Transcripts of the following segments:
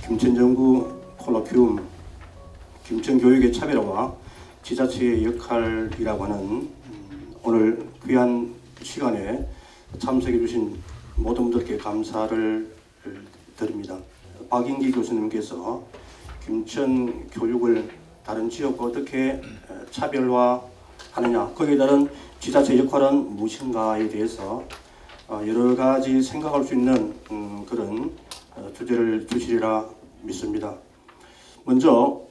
김천정구 콜로퀴움, 김천교육의 차별화와 지자체의 역할이라고 하는 오늘 귀한 시간에 참석해 주신 모든 분들께 감사를 드립니다. 박인기 교수님께서 김천 교육을 다른 지역과 어떻게 차별화하느냐, 거기에 따른 지자체 역할은 무엇인가에 대해서 여러 가지 생각할 수 있는 그런 주제를 주시리라 믿습니다. 먼저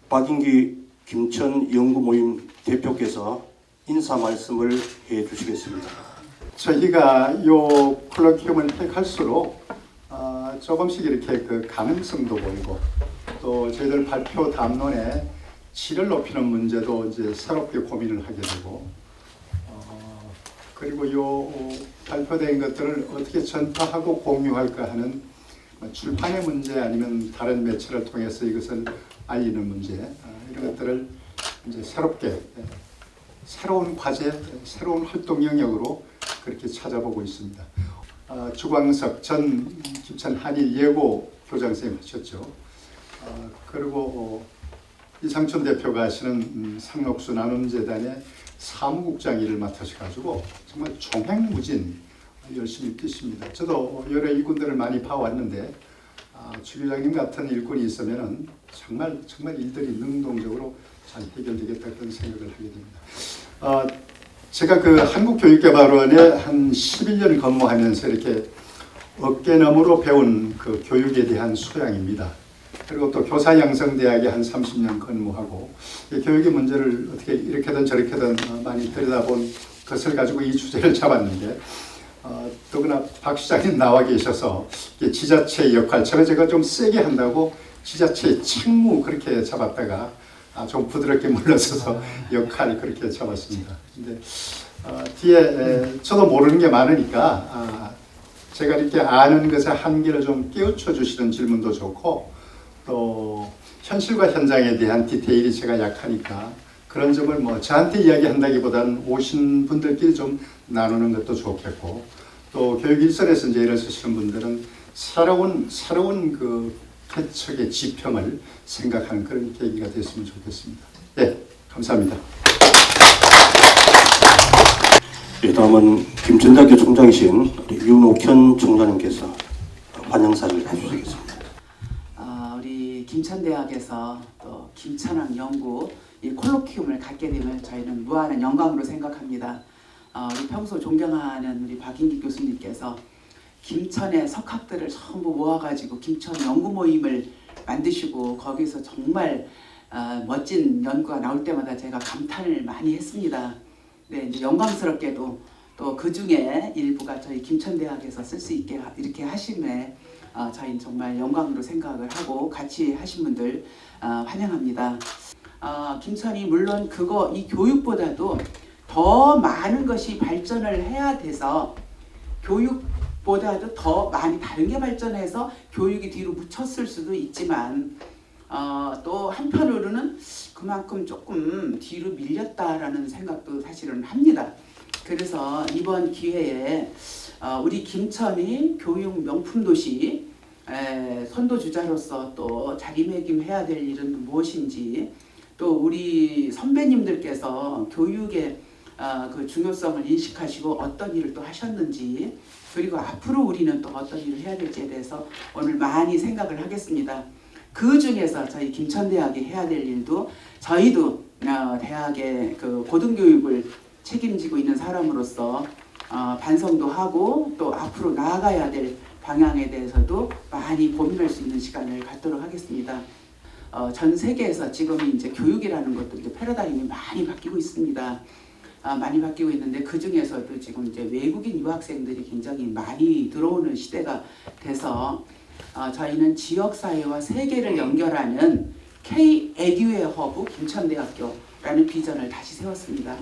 박인기 김천 연구모임 대표께서 인사 말씀을 해 주시겠습니다. 저희가 요 콜로퀴움을 택할수록 조금씩 이렇게 그 가능성도 보이고, 또 저희들 발표 담론에 질을 높이는 문제도 이제 새롭게 고민을 하게 되고, 그리고 요 발표된 것들을 어떻게 전파하고 공유할까 하는 출판의 문제, 아니면 다른 매체를 통해서 이것을 알리는 문제, 이런 것들을 이제 새롭게 새로운 과제, 새로운 활동 영역으로 그렇게 찾아보고 있습니다. 주광석 전 김천 한일 예고 교장선생님 하셨죠. 그리고 이상춘 대표가 하시는 상록수 나눔재단의 사무국장 일을 맡으셔가지고 정말 종횡무진 열심히 뛰십니다. 저도 여러 일꾼들을 많이 봐왔는데 주 교장님 같은 일꾼이 있으면은 정말 일들이 능동적으로 잘 해결되겠다, 그런 생각을 하게 됩니다. 제가 그 한국교육개발원에 한 11년 근무하면서 이렇게 어깨너머로 배운 그 교육에 대한 소양입니다. 그리고 또 교사양성대학에 한 30년 근무하고 교육의 문제를 어떻게 이렇게든 저렇게든 많이 들여다본 것을 가지고 이 주제를 잡았는데, 더구나 박 시장님 나와 계셔서 지자체의 역할처럼 제가 좀 세게 한다고 지자체의 책무 그렇게 잡았다가 좀 부드럽게 물러서서 역할 그렇게 잡았습니다. 근데 뒤에 저도 모르는 게 많으니까 제가 이렇게 아는 것의 한계를 좀 깨우쳐 주시는 질문도 좋고, 또 현실과 현장에 대한 디테일이 제가 약하니까 그런 점을 뭐 저한테 이야기한다기보다는 오신 분들끼리 좀 나누는 것도 좋겠고, 또 교육 일선에서 이제 일을 쓰시는 분들은 새로운 그 개척의 지평을 생각하는 그런 계기가 됐으면 좋겠습니다. 네, 감사합니다. 네, 다음은 김천대학교 총장이신 우리 윤옥현 총장님께서 환영사를 해주시겠습니다. 우리 김천대학에서 또 김천학 연구 이 콜로퀴움을 갖게 되면 저희는 무한한 영광으로 생각합니다. 우리 평소 존경하는 우리 박인기 교수님께서 김천의 석학들을 전부 모아가지고 김천 연구 모임을 만드시고 거기서 정말 멋진 연구가 나올 때마다 제가 감탄을 많이 했습니다. 네, 이제 영광스럽게도 또 그 중에 일부가 저희 김천대학에서 쓸 수 있게 이렇게 하심에 저희는 정말 영광으로 생각을 하고 같이 하신 분들 환영합니다. 김천이 물론 이 교육보다도 더 많은 것이 발전을 해야 돼서 교육보다도 더 많이 다른 게 발전해서 교육이 뒤로 묻혔을 수도 있지만 또 한편으로는 그만큼 조금 뒤로 밀렸다라는 생각도 사실은 합니다. 그래서 이번 기회에 우리 김천이 교육 명품 도시 선도주자로서 또 자리매김해야 될 일은 무엇인지, 또 우리 선배님들께서 교육의 그 중요성을 인식하시고 어떤 일을 또 하셨는지, 그리고 앞으로 우리는 또 어떤 일을 해야 될지에 대해서 오늘 많이 생각을 하겠습니다. 그 중에서 저희 김천대학이 해야 될 일도, 저희도 대학의 그 고등교육을 책임지고 있는 사람으로서 반성도 하고 또 앞으로 나아가야 될 방향에 대해서도 많이 고민할 수 있는 시간을 갖도록 하겠습니다. 전 세계에서 지금 이제 교육이라는 것도 이제 패러다임이 많이 바뀌고 있습니다. 많이 바뀌고 있는데 그 중에서도 지금 이제 외국인 유학생들이 굉장히 많이 들어오는 시대가 돼서 저희는 지역사회와 세계를 연결하는 K-에듀의 허브 김천대학교라는 비전을 다시 세웠습니다.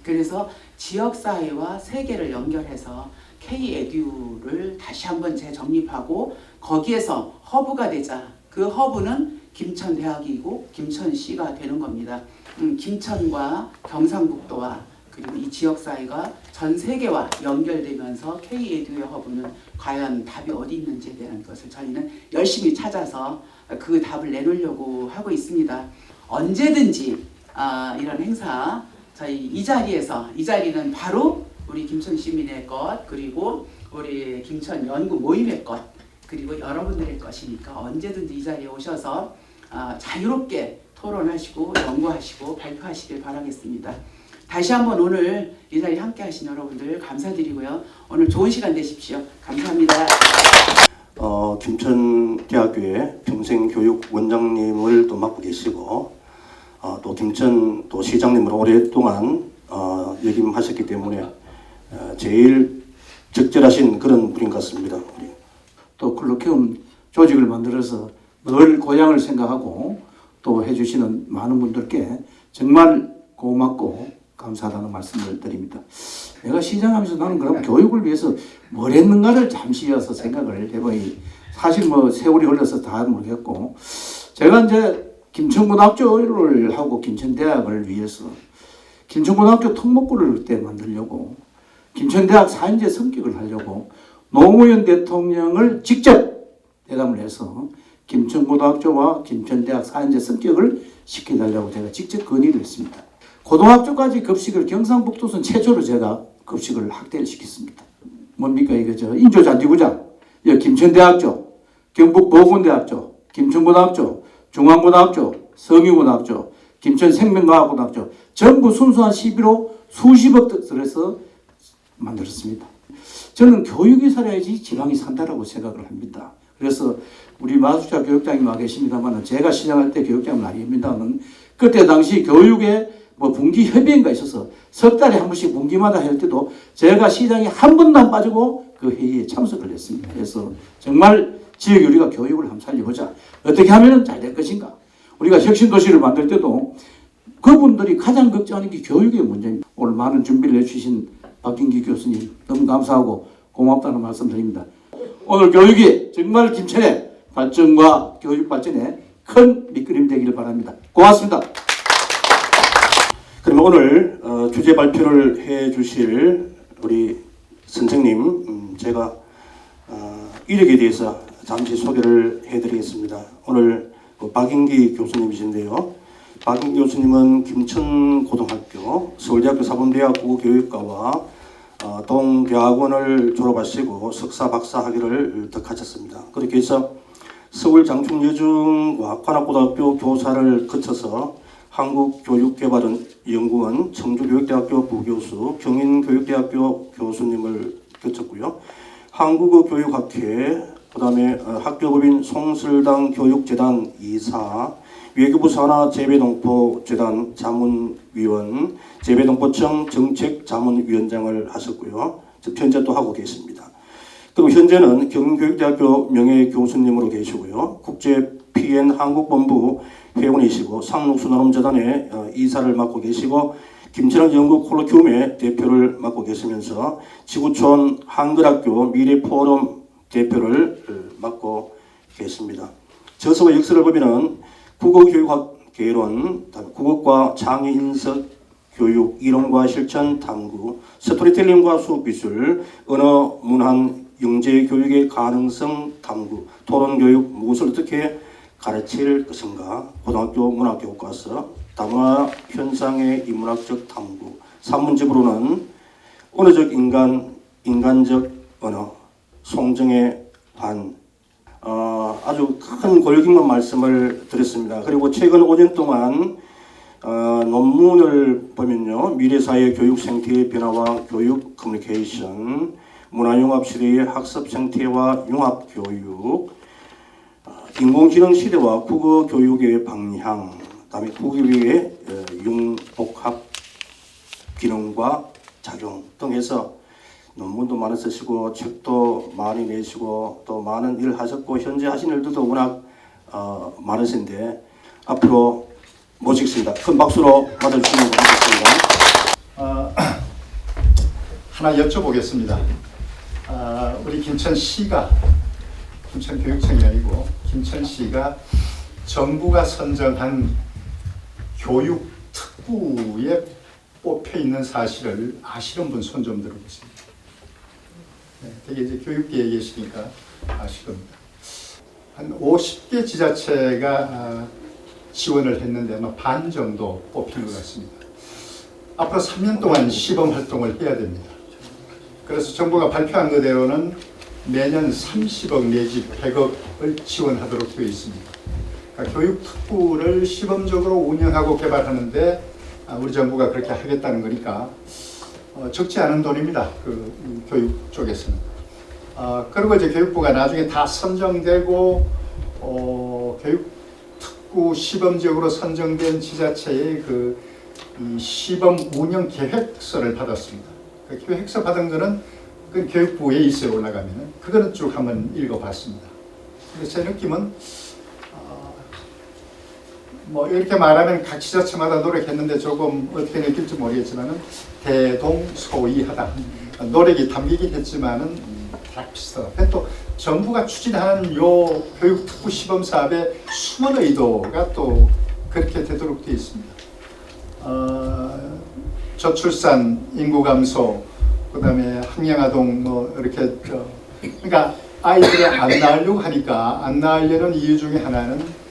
그래서 지역사회와 세계를 연결해서 K-에듀를 다시 한번 재정립하고 거기에서 허브가 되자. 그 허브는 김천대학이고 김천시가 되는 겁니다. 김천과 경상북도와 그리고 이 지역사회가 전 세계와 연결되면서 K-에듀의 허브는 과연 답이 어디 있는지에 대한 것을 저희는 열심히 찾아서 그 답을 내놓으려고 하고 있습니다. 언제든지 이런 행사 저희 이 자리는 바로 우리 김천 시민의 것 그리고 우리 김천 연구 모임의 것 그리고 여러분들의 것이니까 언제든지 이 자리에 오셔서 자유롭게 토론하시고 연구하시고 발표하시길 바라겠습니다. 다시 한번 오늘 이 자리에 함께 하신 여러분들 감사드리고요. 오늘 좋은 시간 되십시오. 감사합니다. 김천대학교의 평생교육원장님을 또 맡고 계시고 또 김천 또 시장님으로 오랫동안 역임하셨기 때문에 제일 적절하신 그런 분인 것 같습니다. 또 콜로키움 조직을 만들어서 늘 고향을 생각하고 또 해주시는 많은 분들께 정말 고맙고 감사하다는 말씀을 드립니다. 내가 시장하면서 나는 그럼 교육을 위해서 뭘 했는가를 잠시 이어서 생각을 해보니 사실 뭐 세월이 흘러서 다 모르겠고 제가 이제 김천고등학교를 하고 김천대학을 위해서 김천고등학교 특목고를 그때 만들려고 김천대학 4인제 성격을 하려고 노무현 대통령을 직접 대담을 해서 김천고등학교와 김천대학 4인제 성격을 시켜달라고 제가 직접 건의를 했습니다. 고등학교까지 급식을 경상북도선 최초로 제가 급식을 확대를 시켰습니다. 뭡니까 이거 인조잔디구장, 김천대학교, 경북보건대학교, 김천고등학교, 중앙고등학교, 성유고등학교, 김천생명과학고등학교 전부 순수한 시비로 수십억 들여서 만들었습니다. 저는 교육이 살아야지 지방이 산다라고 생각을 합니다. 그래서 우리 마수자 교육장님 와 계십니다만 제가 시작할 때 교육장은 아닙니다만 그때 당시 교육에 분기 협의회가 있어서 석 달에 한 번씩 분기마다 할 때도 제가 시장에 한 번도 안 빠지고 그 회의에 참석을 했습니다. 그래서 정말 지역에 우리가 교육을 한번 살려보자. 어떻게 하면 잘 될 것인가. 우리가 혁신도시를 만들 때도 그분들이 가장 걱정하는 게 교육의 문제입니다. 오늘 많은 준비를 해주신 박인기 교수님 너무 감사하고 고맙다는 말씀 드립니다. 오늘 교육이 정말 김천의 발전과 교육 발전에 큰 밑그림 되기를 바랍니다. 고맙습니다. 그러면 오늘 주제 발표를 해 주실 우리 선생님 제가 이력에 대해서 잠시 소개를 해드리겠습니다. 오늘 박인기 교수님이신데요. 박인기 교수님은 김천고등학교, 서울대학교 사범대학 국어교육과와 동대학원을 졸업하시고 석사, 박사 학위를 득하셨습니다. 그렇게 해서 서울 장충여중과 관악고등학교 교사를 거쳐서 한국교육개발연구원 청주교육대학교 부교수, 경인교육대학교 교수님을 거쳤고요. 한국어교육학회, 그다음에 학교법인 송설당 교육재단 이사, 외교부 산하재배농포재단 자문위원, 재배농포청 정책자문위원장을 하셨고요. 현재 또 하고 계십니다. 그리고 현재는 경인교육대학교 명예교수님으로 계시고요. 국제 PN 한국본부 회원이시고 상록수나눔재단의 이사를 맡고 계시고 김천학 연구 콜로키움의 대표를 맡고 계시면서 지구촌 한글학교 미래포럼 대표를 맡고 계십니다. 저서와 역사를 보면은 국어교육학 개론, 국어과 창의인석 교육, 이론과 실천 탐구, 스토리텔링과 수업기술, 언어, 문학, 영재교육의 가능성 탐구, 토론교육, 무엇을 어떻게 가르칠 것인가, 고등학교 문학교과서, 다문화 현상의 인문학적 탐구, 산문집으로는 언어적 인간적 언어, 송정의 관, 아주 큰 권력있는 말씀을 드렸습니다. 그리고 최근 5년 동안 논문을 보면요, 미래사회 교육 생태의 변화와 교육 커뮤니케이션, 문화융합 시대의 학습 생태와 융합 교육, 인공지능 시대와 국어 교육의 방향, 그다음에 국어교육의 융복합 기능과 작용 등 해서 논문도 많이 쓰시고 책도 많이 내시고 또 많은 일을 하셨고 현재 하신 일들도 워낙 많으신데 앞으로 모시겠습니다. 큰 박수로 맞아주시면 고맙겠습니다. 하나 여쭤보겠습니다. 우리 김천시가, 김천교육청이 아니고 김천시가 정부가 선정한 교육특구에 뽑혀 있는 사실을 아시는 분 손 좀 들어보겠습니다. 네, 되게 이제 교육계에 계시니까 아실 겁니다. 한 50개 지자체가 지원을 했는데 아마 반 정도 뽑힌 것 같습니다. 앞으로 3년 동안 시범 활동을 해야 됩니다. 그래서 정부가 발표한 그대로는 매년 30억 내지 100억을 지원하도록 되어 있습니다. 그러니까 교육특구를 시범적으로 운영하고 개발하는데 우리 정부가 그렇게 하겠다는 거니까 적지 않은 돈입니다. 그 교육 쪽에서는. 그리고 이제 교육부가 나중에 다 선정되고 교육특구 시범적으로 선정된 지자체의 그 시범 운영 계획서를 받았습니다. 그 계획서 받은 거는 그 교육부에 있어요. 올라가면은 그거는 쭉 한번 읽어봤습니다. 근데 제 느낌은 뭐 이렇게 말하면 각 지자체마다 노력했는데 조금 어떻게 느낄지 모르겠지만은 대동소이하다. 노력이 담기긴 했지만은 다 비슷하다. 또 정부가 추진하는 요 교육특구 시범 사업의 숨은 의도가 또 그렇게 되도록 되어 있습니다. 저출산, 인구 감소, 그다음에 학령아동 뭐 이렇게 그러니까 아이들이 안 낳으려고 하니까 안 낳으려는 이유 중에 하나는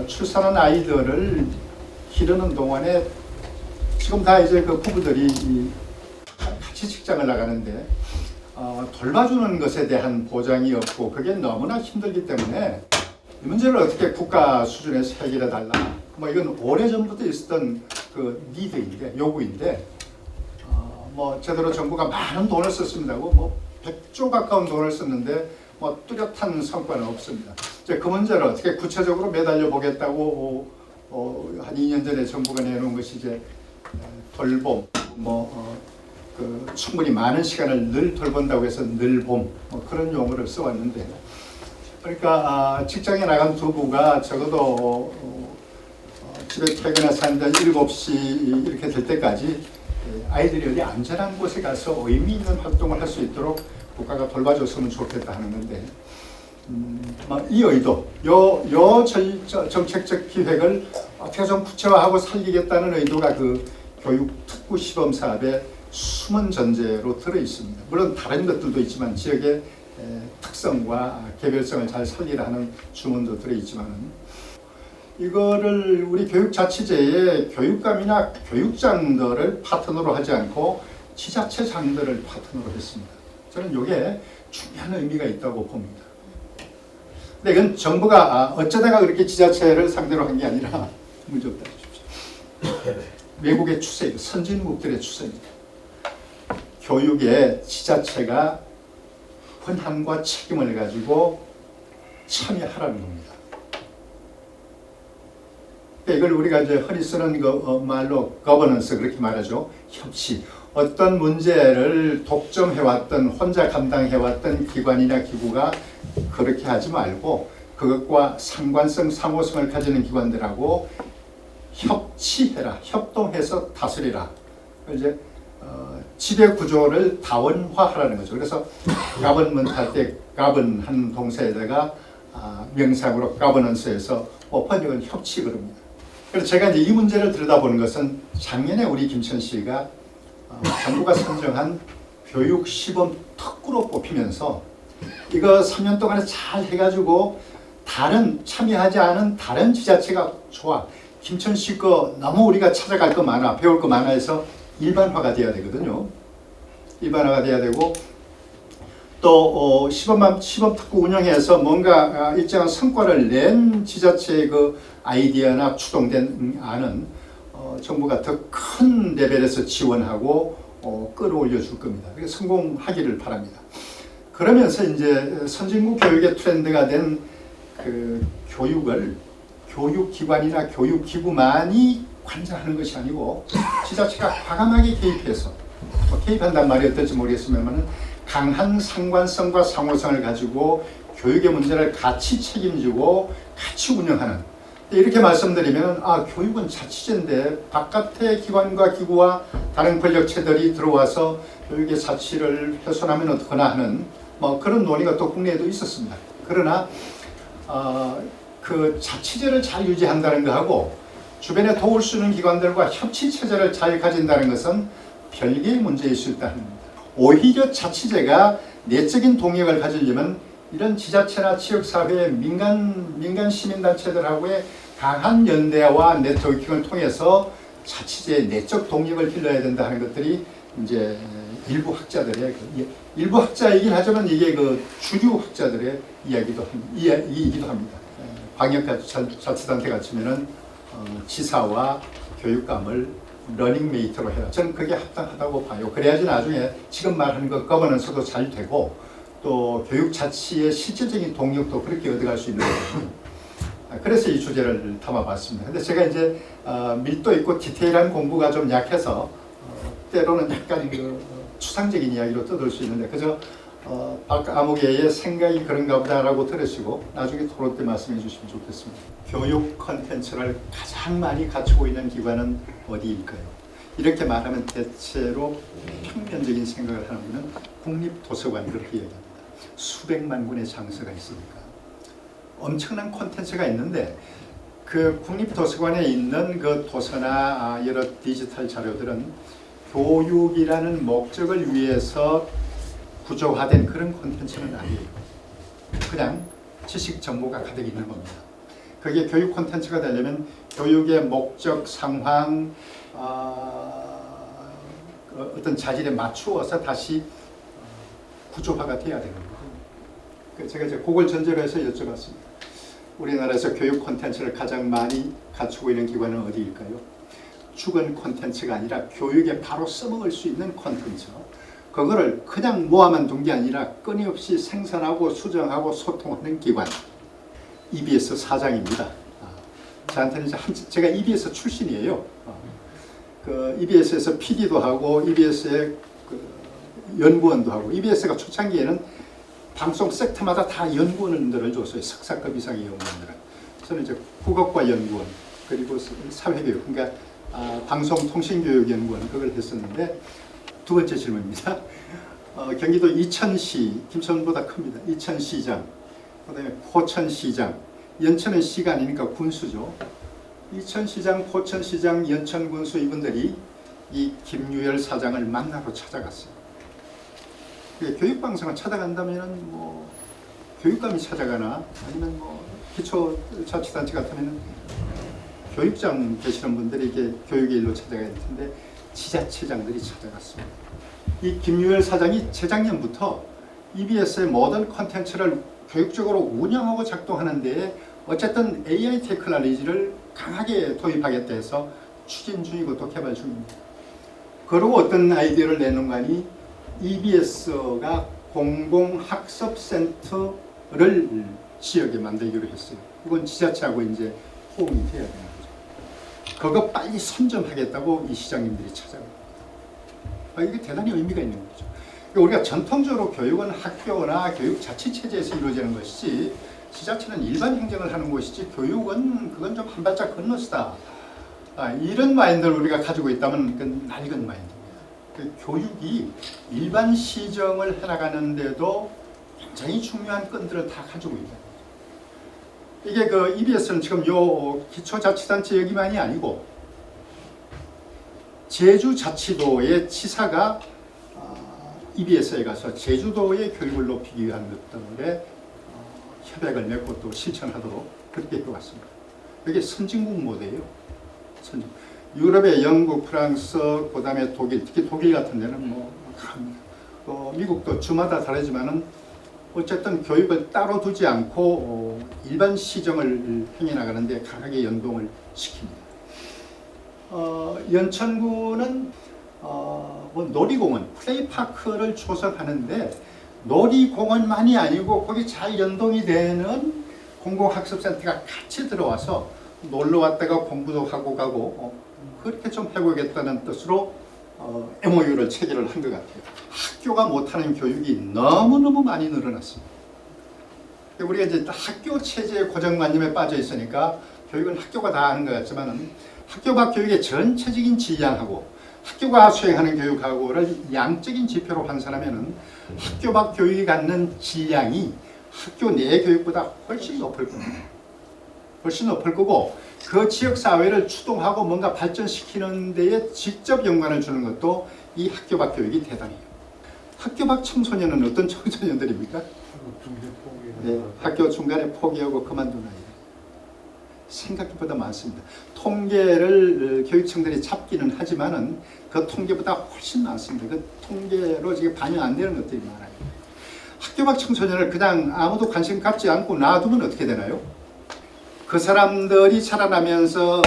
출산한 아이들을 기르는 동안에 지금 다 이제 그 부부들이 같이 직장을 나가는데 돌봐주는 것에 대한 보장이 없고 그게 너무나 힘들기 때문에 이 문제를 어떻게 국가 수준에서 해결해 달라. 뭐 이건 오래전부터 있었던 그 니드인데 요구인데 뭐 제대로 정부가 많은 돈을 썼습니다고 뭐 100조 가까운 돈을 썼는데 뭐 뚜렷한 성과는 없습니다. 이제 그 문제를 어떻게 구체적으로 매달려 보겠다고 한 2년 전에 정부가 내놓은 것이 이제 돌봄 그 충분히 많은 시간을 늘 돌본다고 해서 늘봄 그런 용어를 써왔는데 그러니까 직장에 나간 부부가 적어도 집에 퇴근해서 한 7시 이렇게 될 때까지 아이들이 어디 안전한 곳에 가서 의미 있는 활동을 할 수 있도록 국가가 돌봐줬으면 좋겠다 하는 건데 이 의도, 요 정책적 기획을 어떻게 좀 구체화하고 살리겠다는 의도가 그 교육특구 시범 사업의 숨은 전제로 들어 있습니다. 물론 다른 것들도 있지만 지역의 특성과 개별성을 잘 살리라 하는 주문도 들어 있지만은 이거를 우리 교육자치제의 교육감이나 교육장들을 파트너로 하지 않고 지자체장들을 파트너로 했습니다. 저는 이게 중요한 의미가 있다고 봅니다. 근데 이건 정부가 어쩌다가 그렇게 지자체를 상대로 한 게 아니라 문제없다 해주십시오. 외국의 추세, 선진국들의 추세입니다. 교육에 지자체가 권한과 책임을 가지고 참여하라는 겁니다. 이걸 우리가 이제 흔히 쓰는 그 말로 거버넌스 그렇게 말하죠. 협치. 어떤 문제를 독점해왔던 혼자 감당해왔던 기관이나 기구가 그렇게 하지 말고 그것과 상관성, 상호성을 가지는 기관들하고 협치해라, 협동해서 다스리라. 이제 지배 구조를 다원화하라는 거죠. 그래서 가버넌먼트 할 때 가번한 동사에다가 명사구로 가버넌스에서 번역은 협치 그럽니다. 그래서 제가 이제 이 문제를 들여다보는 것은 작년에 우리 김천시가 정부가 선정한 교육 시범 특구로 뽑히면서 이거 3년 동안에 잘 해가지고 다른 참여하지 않은 다른 지자체가 좋아. 김천시 거 너무 우리가 찾아갈 거 많아, 배울 거 많아 해서 일반화가 돼야 되거든요. 일반화가 돼야 되고 또 시범 특구 운영해서 뭔가 일정한 성과를 낸 지자체의 그 아이디어나 추동된 안은 정부가 더 큰 레벨에서 지원하고 끌어올려 줄 겁니다. 그래서 성공하기를 바랍니다. 그러면서 이제 선진국 교육의 트렌드가 된 그 교육을 교육기관이나 교육기구만이 관장하는 것이 아니고 지자체가 과감하게 개입해서 개입한단 말이 어떨지 모르겠습니다만 강한 상관성과 상호성을 가지고 교육의 문제를 같이 책임지고 같이 운영하는 이렇게 말씀드리면 교육은 자치제인데 바깥의 기관과 기구와 다른 권력체들이 들어와서 교육의 자치를 훼손하면 어떡하나 하는 그런 논의가 또 국내에도 있었습니다. 그러나 그 자치제를 잘 유지한다는 것하고 주변에 도울 수 있는 기관들과 협치체제를 잘 가진다는 것은 별개의 문제일 수 있다는 겁니다. 오히려 자치제가 내적인 동력을 가지려면 이런 지자체나 지역사회의 민간 시민단체들하고의 강한 연대와 네트워킹을 통해서 자치제의 내적 동력을 길러야 된다 하는 것들이 이제 일부 학자들의 일부 학자이긴 하지만 이게 그 주류 학자들의 이야기이기도 합니다. 광역자치단체 같으면은 지사와 교육감을 러닝메이트로 해라. 저는 그게 합당하다고 봐요. 그래야지 나중에 지금 말하는 것 거버넌스도 잘 되고 또 교육 자치의 실질적인 동력도 그렇게 얻어갈 수 있는 거거든요. 그래서 이 주제를 담아봤습니다. 근데 제가 이제 밀도 있고 디테일한 공부가 좀 약해서 때로는 약간 추상적인 이야기로 떠들 수 있는데 그저 박아무개의 생각이 그런가 보다라고 들으시고 나중에 토론 때 말씀해 주시면 좋겠습니다. 교육 컨텐츠를 가장 많이 갖추고 있는 기관은 어디일까요? 이렇게 말하면 대체로 평면적인 생각을 하는 분은 국립도서관 그렇게 얘기합니다. 수백만 권의 장서가 있으니까 엄청난 콘텐츠가 있는데 그 국립도서관에 있는 그 도서나 여러 디지털 자료들은 교육이라는 목적을 위해서 구조화된 그런 콘텐츠는 아니에요. 그냥 지식 정보가 가득 있는 겁니다. 그게 교육 콘텐츠가 되려면 교육의 목적, 상황, 어떤 자질에 맞추어서 다시 구조화가 돼야 되는 거예요. 제가 이제 그걸 전제로 해서 여쭤봤습니다. 우리나라에서 교육 콘텐츠를 가장 많이 갖추고 있는 기관은 어디일까요? 주건 콘텐츠가 아니라 교육에 바로 써먹을 수 있는 콘텐츠. 그거를 그냥 모아만 둔 게 아니라 끊임없이 생산하고 수정하고 소통하는 기관. EBS 사장입니다. 저한테는 이제 제가 EBS 출신이에요. 그 EBS에서 PD도 하고 EBS의 그 연구원도 하고 EBS가 초창기에는 방송 섹터마다 다 연구원들을 줬어요. 석사급 이상의 연구원들은. 저는 이제 국어과 연구원 그리고 사회교육 그러니까 방송통신교육연구원 그걸 했었는데 두 번째 질문입니다. 경기도 이천시 김천보다 큽니다. 이천시장 그다음에 포천시장 연천은 시가 아니니까 군수죠. 이천시장, 포천시장, 연천군수 이분들이 이 김유열 사장을 만나러 찾아갔어요. 교육방송을 찾아간다면 뭐 교육감이 찾아가나 아니면 뭐 기초자치단체 같으면 교육장 되시는 분들이 이게 교육의 일로 찾아가야 될 텐데 지자체장들이 찾아갔습니다. 이 김유열 사장이 재작년부터 EBS의 모든 콘텐츠를 교육적으로 운영하고 작동하는데 어쨌든 AI 테크놀로지를 강하게 도입하겠다 해서 추진 중이고 또 개발 중입니다. 그리고 어떤 아이디어를 내놓은가니 EBS가 공공학습센터를 지역에 만들기로 했어요. 이건 지자체하고 이제 호응이 돼야 되는 거죠. 그거 빨리 선점하겠다고 이 시장님들이 찾아갑니다. 이게 대단히 의미가 있는 거죠. 우리가 전통적으로 교육은 학교나 교육 자치체제에서 이루어지는 것이지 지자체는 일반 행정을 하는 곳이지 교육은 그건 좀 한 발짝 건너서다. 이런 마인드를 우리가 가지고 있다면 그건 낡은 마인드입니다. 교육이 일반 시정을 해나가는데도 굉장히 중요한 건들을 다 가지고 있다. 이게 그 EBS는 지금 요 기초자치단체 여기만이 아니고 제주자치도의 지사가 EBS에 가서 제주도의 교육을 높이기 위한 것들에 협약을 맺고 또 실천하도록 그렇게 해왔습니다. 이게 선진국 모델이에요. 유럽의 영국, 프랑스, 그 다음에 독일, 특히 독일 같은 데는 뭐 강합니다. 미국도 주마다 다르지만은 어쨌든 교육을 따로 두지 않고 일반 시정을 행해 나가는데 강하게 연동을 시킵니다. 연천구는 뭐 놀이공원, 플레이파크를 조성하는데 놀이공원만이 아니고 거기 잘 연동이 되는 공공학습센터가 같이 들어와서 놀러 왔다가 공부도 하고 가고 그렇게 좀 해보겠다는 뜻으로 MOU를 체결을 한 것 같아요. 학교가 못하는 교육이 너무너무 많이 늘어났습니다. 우리가 이제 학교 체제의 고정관념에 빠져 있으니까 교육은 학교가 다 하는 것 같지만 학교 밖 교육의 전체적인 질량하고 학교가 수행하는 교육하고를 양적인 지표로 환산하면 학교 밖 교육이 갖는 질량이 학교 내 교육보다 훨씬 높을 겁니다. 훨씬 높을 거고 그 지역사회를 추동하고 뭔가 발전시키는 데에 직접 연관을 주는 것도 이 학교 밖 교육이 대단해요. 학교 밖 청소년은 어떤 청소년들입니까? 네, 학교 중간에 포기하고 그만둔 아이들. 생각보다 많습니다. 통계를 교육청들이 잡기는 하지만은 그 통계보다 훨씬 많습니다. 그 통계로 지금 반영 안 되는 것들이 많아요. 학교 밖 청소년을 그냥 아무도 관심 갖지 않고 놔두면 어떻게 되나요? 그 사람들이 자라나면서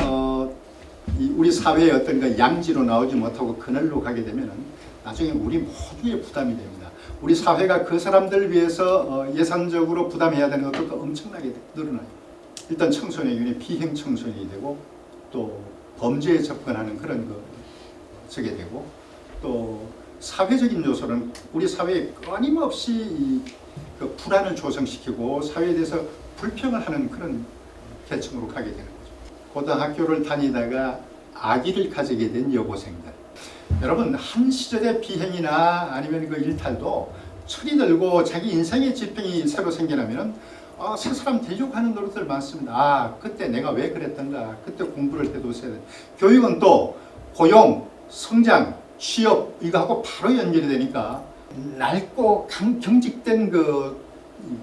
우리 사회의 어떤 그 양지로 나오지 못하고 그늘로 가게 되면 나중에 우리 모두의 부담이 됩니다. 우리 사회가 그 사람들을 위해서 예산적으로 부담해야 되는 것도 엄청나게 늘어나요. 일단 청소년이 비행 청소년이 되고 또 범죄에 접근하는 그런 저게 되고 또 사회적인 요소는 우리 사회에 끊임없이 그 불안을 조성시키고 사회에 대해서 불평을 하는 그런 계층으로 가게 되는 거죠. 고등학교를 다니다가 아기를 가지게 된 여고생들. 여러분 한 시절의 비행이나 아니면 그 일탈도 철이 들고 자기 인생의 지평이 새로 생겨나면 새 사람 대적하는 노릇들 많습니다. 그때 내가 왜 그랬던가. 그때 공부를 해뒀어야 돼. 교육은 또 고용, 성장, 취업 이거하고 바로 연결이 되니까 낡고 경직된 그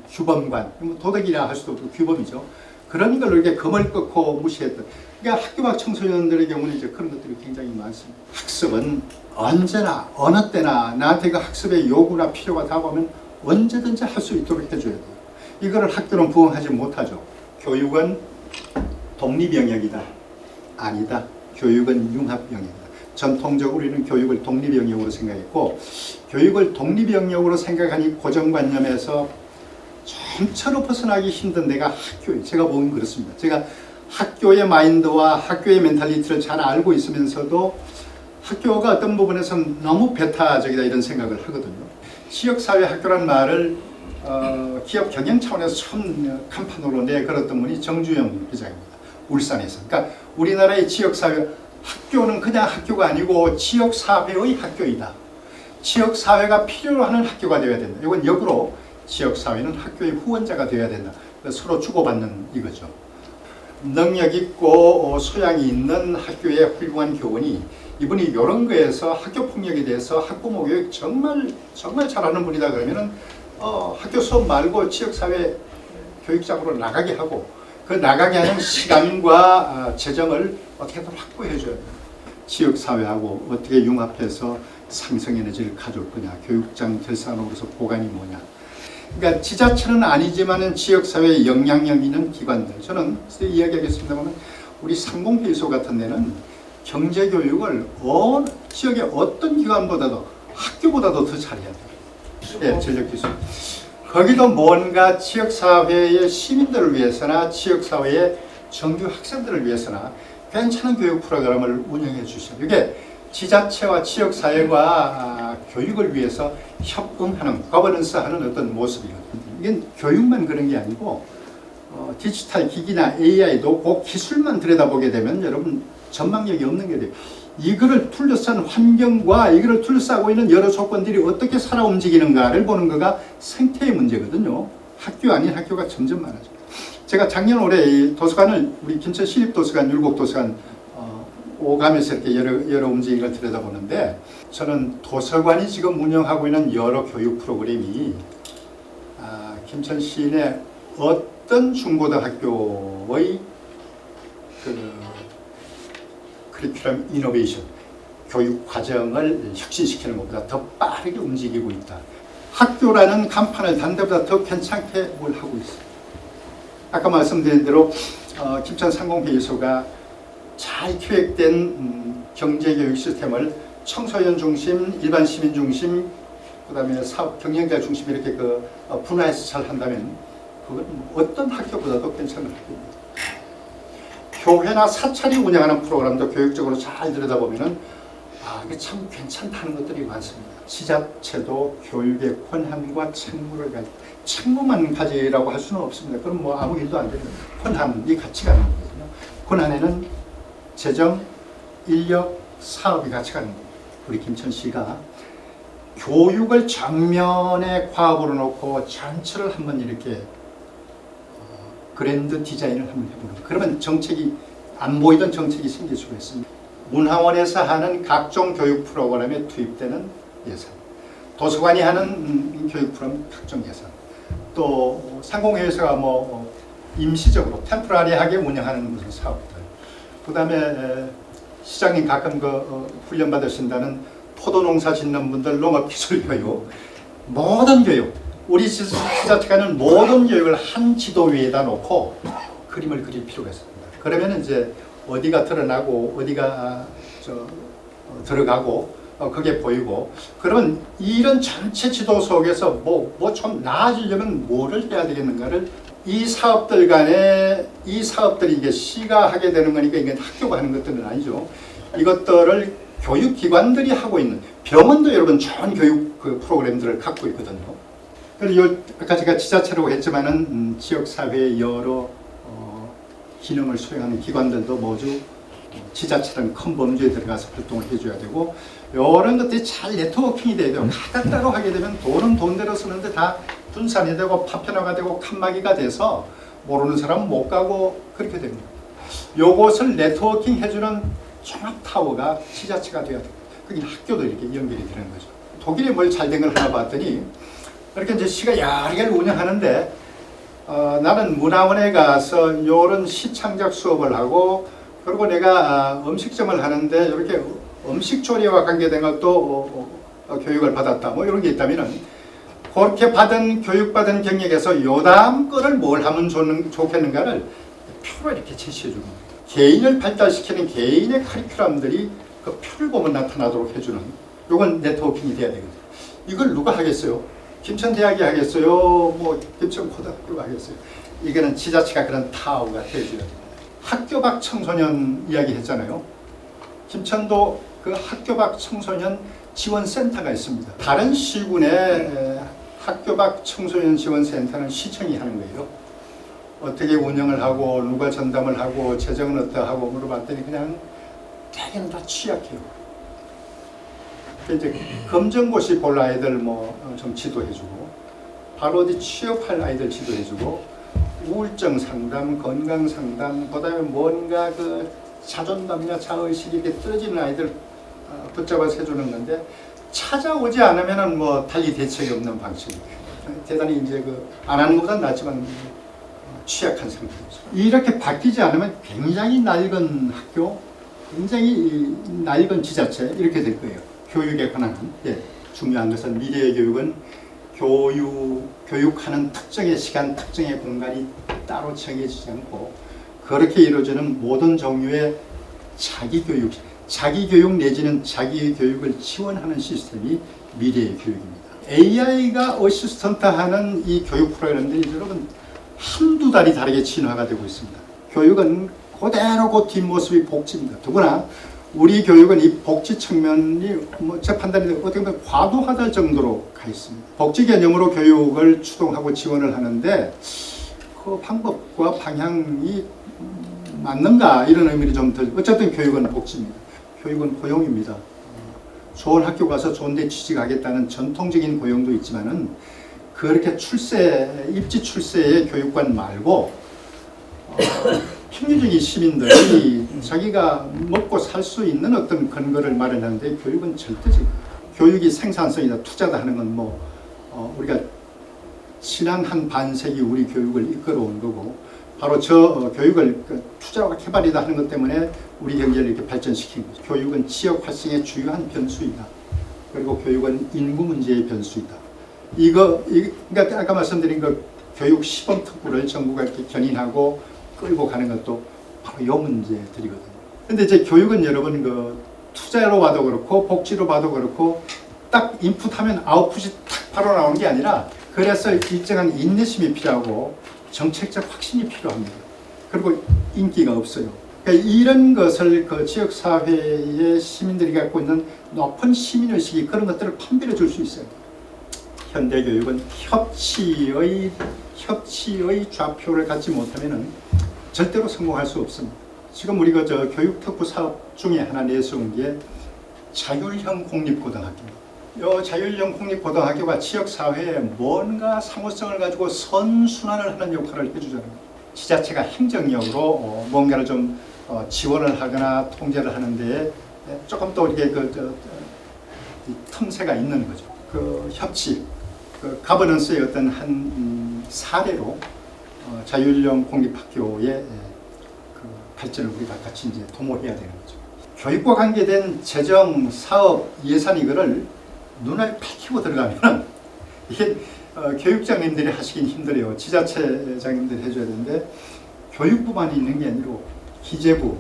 규범관, 도덕이라 할 수도 없고 규범이죠. 그런 걸로 이렇게 금을 꺾고 무시했던. 그러니까 학교 밖 청소년들의 경우는 이제 그런 것들이 굉장히 많습니다. 학습은 언제나 어느 때나 나한테 그 학습의 요구나 필요가 다가오면 언제든지 할 수 있도록 해줘야 돼요. 이거를 학교는 부응하지 못하죠. 교육은 독립 영역이다. 아니다. 교육은 융합 영역이다. 전통적으로 우리는 교육을 독립 영역으로 생각했고 교육을 독립 영역으로 생각하니 고정관념에서 전체로 벗어나기 힘든 데가 학교예요. 제가 보면 그렇습니다. 제가 학교의 마인드와 학교의 멘탈리티를 잘 알고 있으면서도 학교가 어떤 부분에서는 너무 배타적이다 이런 생각을 하거든요. 지역사회 학교란 말을 기업 경영 차원에서 처음 간판으로 내걸었던 분이 정주영 회장입니다. 울산에서. 그러니까 우리나라의 지역사회 학교는 그냥 학교가 아니고 지역사회의 학교이다. 지역사회가 필요로 하는 학교가 되어야 된다. 이건 역으로 지역사회는 학교의 후원자가 되어야 된다. 서로 주고받는 이거죠. 능력 있고 소양이 있는 학교의 훌륭한 교원이 이분이 이런 거에서 학교 폭력에 대해서 학부모 교육 정말 잘하는 분이다 그러면은 학교 수업 말고 지역사회 교육장으로 나가게 하고 그 나가게 하는 시간과 재정을 어떻게든 확보해 줘야 돼요. 지역사회하고 어떻게 융합해서 상승에너지를 가져올 거냐. 교육장 결산으로서 보관이 뭐냐. 그러니까 지자체는 아니지만은 지역사회에 영향력 있는 기관들. 저는 이야기하겠습니다만 우리 상공회의소 같은 데는 경제교육을 지역의 어떤 기관보다도 학교보다도 더 잘해야 돼요. 네, 전력기술. 거기도 뭔가 지역사회의 시민들을 위해서나 지역사회의 정규 학생들을 위해서나 괜찮은 교육 프로그램을 운영해 주셔요. 이게 지자체와 지역사회가 교육을 위해서 협응하는, 거버넌스하는 어떤 모습이거든요. 이게 교육만 그런 게 아니고 디지털 기기나 AI도 그 기술만 들여다보게 되면 여러분 전망력이 없는 게 돼요. 이거를 둘러싼 환경과 이거를 둘러싸고 있는 여러 조건들이 어떻게 살아 움직이는가를 보는 거가 생태의 문제거든요. 학교 아닌 학교가 점점 많아져요. 제가 작년 올해 이 도서관을 우리 김천 시립도서관, 율곡도서관 오가면서 이렇게 여러 움직임을 들여다보는데 저는 도서관이 지금 운영하고 있는 여러 교육 프로그램이 김천 시내 어떤 중고등학교의 커리큘럼 이노베이션, 교육 과정을 혁신시키는 것보다 더 빠르게 움직이고 있다. 학교라는 간판을 단 데보다 더 괜찮게 뭘 하고 있어요. 아까 말씀드린 대로 김천 상공회의소가 잘 기획된 경제교육 시스템을 청소년 중심, 일반 시민 중심, 그 다음에 사업 경영자 중심 이렇게 분화해서 잘 한다면 그건 어떤 학교보다도 괜찮은 학교입니다. 교회나 사찰이 운영하는 프로그램도 교육적으로 잘 들여다보면은 이게 참 괜찮다는 것들이 많습니다. 지자체도 교육의 권한과 책무를 책무만 가지라고 할 수는 없습니다. 그럼 뭐 아무 일도 안 되는 권한이 같이 가는 거거든요. 군안에는 재정, 인력, 사업이 같이 가는 거예요. 우리 김천시가 교육을 정면에 과업으로 놓고 전체를 한번 이렇게 그랜드 디자인을 한번 해보는 거예요. 그러면 정책이 안 보이던 정책이 생길 수가 있습니다. 문화원에서 하는 각종 교육 프로그램에 투입되는 예산, 도서관이 하는 교육 프로그램 각종 예산, 또 상공회의소가 뭐 임시적으로 템포라리하게 운영하는 무슨 사업들, 그 다음에 시장님 가끔 훈련 받으신다는 포도농사 짓는 분들 농업기술교육, 모든 교육, 우리 지자체가는 모든 교육을 한 지도 위에다 놓고 그림을 그릴 필요가 있습니다. 그러면 이제 어디가 드러나고 어디가 들어가고 그게 보이고, 그러면 이런 전체 지도 속에서 뭐 좀 나아지려면 뭐를 해야 되겠는가를, 이 사업들 간에, 이 사업들이 이게 시가 하게 되는 거니까 이게 학교가 하는 것들은 아니죠. 이것들을 교육기관들이 하고 있는, 병원도 여러분 좋은 교육 프로그램들을 갖고 있거든요. 그리고 아까 제가 지자체라고 했지만은 지역사회의 여러 기능을 수행하는 기관들도 모두 지자체라는 큰 범주에 들어가서 활동을 해줘야 되고, 이런 것들이 잘 네트워킹이 돼야 돼요. 각각 따로 하게 되면 돈은 돈대로 쓰는데 다 분산이 되고 파편화가 되고 칸막이가 돼서 모르는 사람은 못 가고 그렇게 됩니다. 요것을 네트워킹 해주는 종합타워가 지자체가 돼야 돼요. 그게 학교도 이렇게 연결이 되는 거죠. 독일에 뭘 잘 된 걸 하나 봤더니, 이렇게 이제 시가 여러 개를 운영하는데, 나는 문화원에 가서 이런 시창작 수업을 하고, 그리고 내가 음식점을 하는데 이렇게 음식 조리와 관계된 것도 교육을 받았다, 뭐 이런 게 있다면은, 그렇게 교육받은 경력에서 요 다음 거를 뭘 하면 좋겠는가를 표로 이렇게 제시해 주는 거예요. 개인을 발달시키는 개인의 커리큘럼들이 그 표를 보면 나타나도록 해주는, 요건 네트워킹이 돼야 되거든요. 이걸 누가 하겠어요? 김천대학이 하겠어요? 뭐 김천고등학교가 하겠어요? 이거는 지자체가 그런 타워가 되어줘야 됩니다. 학교 밖 청소년 이야기 했잖아요. 김천도 그 학교 밖 청소년 지원센터가 있습니다. 다른 시군의 학교 밖 청소년 지원센터는 시청이 하는 거예요. 어떻게 운영을 하고 누가 전담을 하고 재정은 어떠하고 물어봤더니 그냥 대개는 다 취약해요. 이제 검정고시 볼 아이들 좀 지도해주고, 바로 어디 취업할 아이들 지도해주고, 우울증 상담, 건강 상담, 그다음에 뭔가 그 자존감이나 자의식이 이렇게 떨어지는 아이들 붙잡아서 해주는 건데, 찾아오지 않으면은 뭐 달리 대책이 없는 방식이에요. 대단히 이제 안 하는 것보다 낫지만 취약한 상태죠. 이렇게 바뀌지 않으면 굉장히 낡은 학교, 굉장히 낡은 지자체 이렇게 될 거예요. 교육에 관한 중요한 것은 미래의 교육은 교육하는 특정의 시간, 특정의 공간이 따로 정해지지 않고 그렇게 이루어지는 모든 종류의 자기교육 내지는 자기교육을 지원하는 시스템이 미래의 교육입니다. AI가 어시스턴트하는 이 교육 프로그램들이 여러분 한두 달이 다르게 진화가 되고 있습니다. 교육은 그대로 그 뒷모습이 복지입니다. 더구나 우리 교육은 이 복지 측면이 제 판단이 어떻게 보면 과도하다 정도로 가 있습니다. 복지 개념으로 교육을 추동하고 지원을 하는데 그 방법과 방향이 맞는가 이런 의미를 좀 들. 어쨌든 교육은 복지입니다. 교육은 고용입니다. 좋은 학교 가서 좋은 데 취직하겠다는 전통적인 고용도 있지만은 그렇게 입지 출세의 교육관 말고 평균적인 시민들이 자기가 먹고 살 수 있는 어떤 근거를 마련하는데 교육은 절대적이에요. 교육이 생산성이다, 투자다 하는 건 우리가 지난 한 반세기 우리 교육을 이끌어온 거고, 바로 저 교육을 투자와 개발이다 하는 것 때문에 우리 경제를 이렇게 발전시킨 거죠. 교육은 지역 활성의 주요한 변수이다. 그리고 교육은 인구 문제의 변수이다. 그러니까 아까 말씀드린 교육 시범 특구를 정부가 이렇게 견인하고 끌고 가는 것도 바로 이 문제들이거든요. 근데 이제 교육은 여러분 투자로 봐도 그렇고 복지로 봐도 그렇고 딱 인풋하면 아웃풋이 탁 바로 나오는 게 아니라, 그래서 일정한 인내심이 필요하고 정책적 확신이 필요합니다. 그리고 인기가 없어요. 그러니까 이런 것을 지역사회의 시민들이 갖고 있는 높은 시민의식이 그런 것들을 판별해 줄 수 있어요. 현대교육은 협치의 좌표를 갖지 못하면 절대로 성공할 수 없습니다. 지금 우리가 저 교육특구 사업 중에 하나 내세운 게 자율형 공립고등학교입니다. 이 자율형 공립고등학교가 지역사회에 뭔가 상호성을 가지고 선순환을 하는 역할을 해주잖아요. 지자체가 행정력으로 뭔가를 좀 지원을 하거나 통제를 하는데 조금 더 이렇게 이 틈새가 있는 거죠. 그 협치, 그 가버넌스의 어떤 한 사례로 자율형 공립학교의 그 발전을 우리가 같이 이제 도모해야 되는 거죠. 교육과 관계된 재정, 사업, 예산 이거를 눈을 밝히고 들어가면 이게 교육장님들이 하시긴 힘들어요. 지자체장님들이 해줘야 되는데 교육부만 있는 게 아니라 기재부,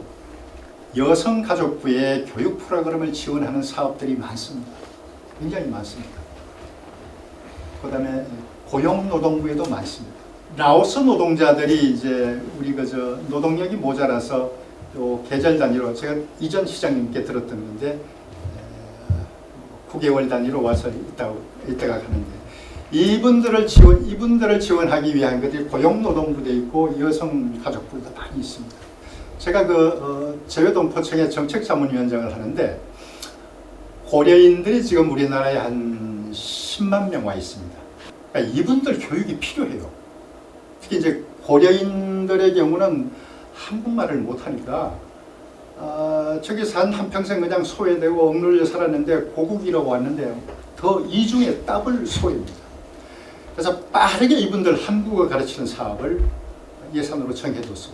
여성가족부의 교육 프로그램을 지원하는 사업들이 많습니다. 굉장히 많습니다. 그 다음에 고용노동부에도 많습니다. 라오스 노동자들이 이제 우리 그저 노동력이 모자라서 요 계절 단위로 제가 이전 시장님께 들었던 건데 9개월 단위로 와서 이따가 가는데 이분들을 지원하기 위한 것들이 고용노동부도 있고 여성가족부도 많이 있습니다. 제가 제외동포청의 정책자문위원장을 하는데 고려인들이 지금 우리나라에 한 10만 명 와 있습니다. 그러니까 이분들 교육이 필요해요. 특히 이제 고려인들의 경우는 한국말을 못하니까 저기서 한평생 그냥 소외되고 억눌려 살았는데 고국이라고 왔는데 더 이중에 더블 소외입니다. 그래서 빠르게 이분들 한국어 가르치는 사업을 예산으로 정해뒀어요.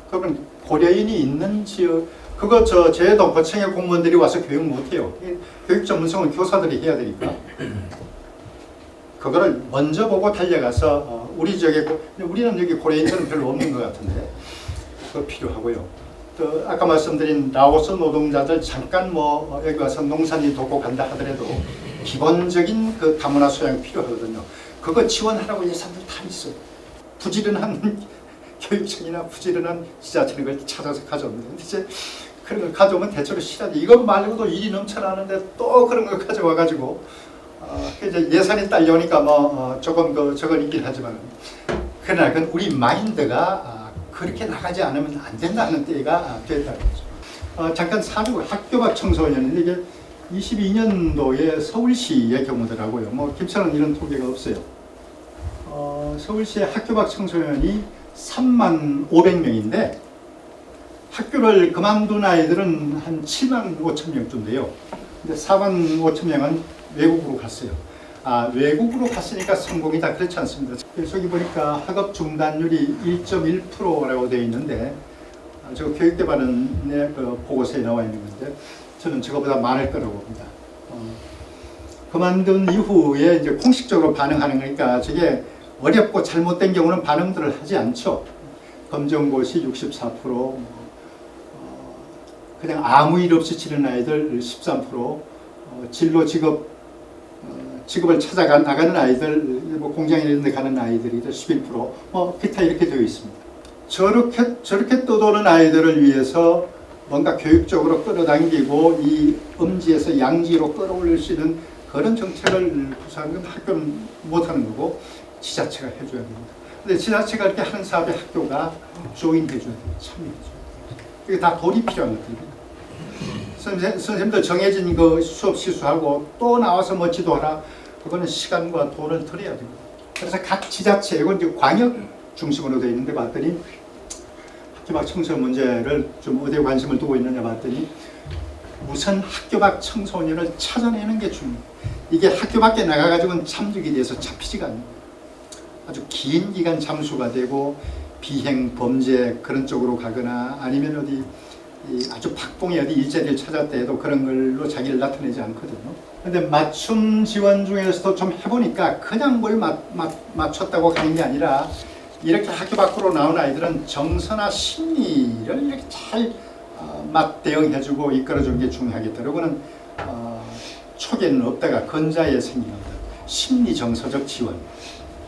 그러면 고려인이 있는 지역, 그거 제동포청의 공무원들이 와서 교육 못해요. 교육 전문성은 교사들이 해야 되니까. 그거를 먼저 보고 달려가서 우리 지역에, 우리는 여기 고려인들은 별로 없는 것 같은데 그거 필요하고요. 또 아까 말씀드린 라오스 노동자들 잠깐 여기 와서 농산일 돕고 간다 하더라도 기본적인 그 다문화 소양이 필요하거든요. 그거 지원하라고 예산들 다 있어요. 부지런한 교육청이나 부지런한 지자체는 그걸 찾아서 가져옵니다. 근데 이제 그런 걸 가져오면 대체로 싫어하지. 이것 말고도 일이 넘쳐나는데 또 그런 걸 가져와가지고 이제 예산이 딸려오니까 조금 저건 있긴 하지만 그러나 그건 우리 마인드가 그렇게 나가지 않으면 안 된다는 때가 됐다는 거죠. 잠깐 사주 학교 밖 청소년인데 이게 22년도에 서울시의 경우더라고요. 김천은 이런 통계가 없어요. 서울시의 학교 밖 청소년이 3만 500명인데 학교를 그만둔 아이들은 한 7만 5천 명쯤 돼요. 근데 4만 5천 명은 외국으로 갔어요. 외국으로 갔으니까 성공이다 그렇지 않습니다. 저기 보니까 학업 중단율이 1.1%라고 되어 있는데 저 교육대반원의 그 보고서에 나와 있는 건데 저는 저거보다 많을 거라고 봅니다. 그만둔 이후에 이제 공식적으로 반응하는 거니까 저게 어렵고 잘못된 경우는 반응들을 하지 않죠. 검정고시 64%, 그냥 아무 일 없이 치는 아이들 13%, 진로 직업을 찾아 나가는 아이들, 공장 이런 데 가는 아이들이 11%, 기타 이렇게 되어 있습니다. 저렇게 떠도는 아이들을 위해서 뭔가 교육적으로 끌어당기고 이 음지에서 양지로 끌어올릴 수 있는 그런 정책을 구사하는 건 학교는 못하는 거고 지자체가 해줘야 됩니다. 근데 지자체가 이렇게 하는 사업에 학교가 조인해줘야 돼요. 참여해줘야 돼요. 이게 다 돈이 필요한 것들입니다. 선생님들 정해진 그 수업 시수하고 또 나와서 지도하라. 그거는 시간과 돈을 들여야 됩니다. 그래서 각 지자체, 이건 이제 광역 중심으로 되어 있는데 봤더니 학교 밖 청소년 문제를 좀 어디에 관심을 두고 있느냐 봤더니 우선 학교 밖 청소년을 찾아내는 게 중요해요. 이게 학교 밖에 나가가지고는 참득이 돼서 잡히지가 않아요. 아주 긴 기간 잠수가 되고 비행, 범죄 그런 쪽으로 가거나 아니면 어디 아주 박봉이 어디 일자리를 찾았다 해도 그런 걸로 자기를 나타내지 않거든요. 근데 맞춤 지원 중에서도 좀 해보니까 그냥 뭘 맞췄다고 가는 게 아니라 이렇게 학교 밖으로 나온 아이들은 정서나 심리를 이렇게 잘 맞대응해주고 이끌어주는 게 중요하겠다. 그리고는 초기에는 없다가 건자에 생깁니다. 심리 정서적 지원.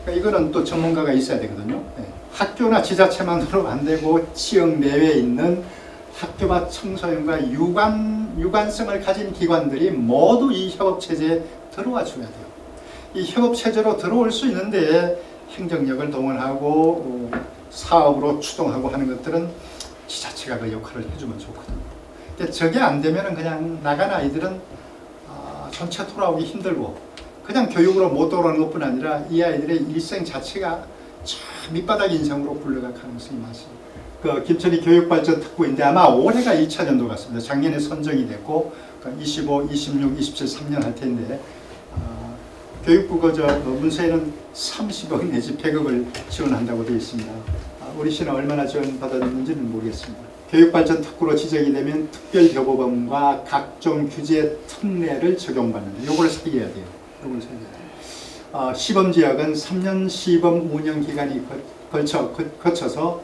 그러니까 이거는 또 전문가가 있어야 되거든요. 네. 학교나 지자체만으로 안 되고 지역 내외에 있는 학교 밖 청소년과 유관성을 가진 기관들이 모두 이 협업체제에 들어와 줘야 돼요. 이 협업체제로 들어올 수 있는데 행정력을 동원하고 사업으로 추동하고 하는 것들은 지자체가 그 역할을 해주면 좋거든요. 근데 저게 안 되면은 그냥 나간 아이들은 전체 돌아오기 힘들고 그냥 교육으로 못 돌아오는 것뿐 아니라 이 아이들의 일생 자체가 참 밑바닥 인생으로 굴러갈 가능성이 많습니다. 그 김천이 교육발전특구인데 아마 올해가 2차년도 같습니다. 작년에 선정이 됐고 25, 26, 27, 3년 할 텐데 교육부 문서에는 30억 내지 100억을 지원한다고 되어 있습니다. 우리 시는 얼마나 지원받았는지는 모르겠습니다. 교육발전특구로 지정이 되면 특별교보범과 각종 규제 특례를 적용받는다. 요걸 새겨야 돼요. 요걸 새겨야 돼요. 시범지역은 3년 시범 운영 기간이 거쳐서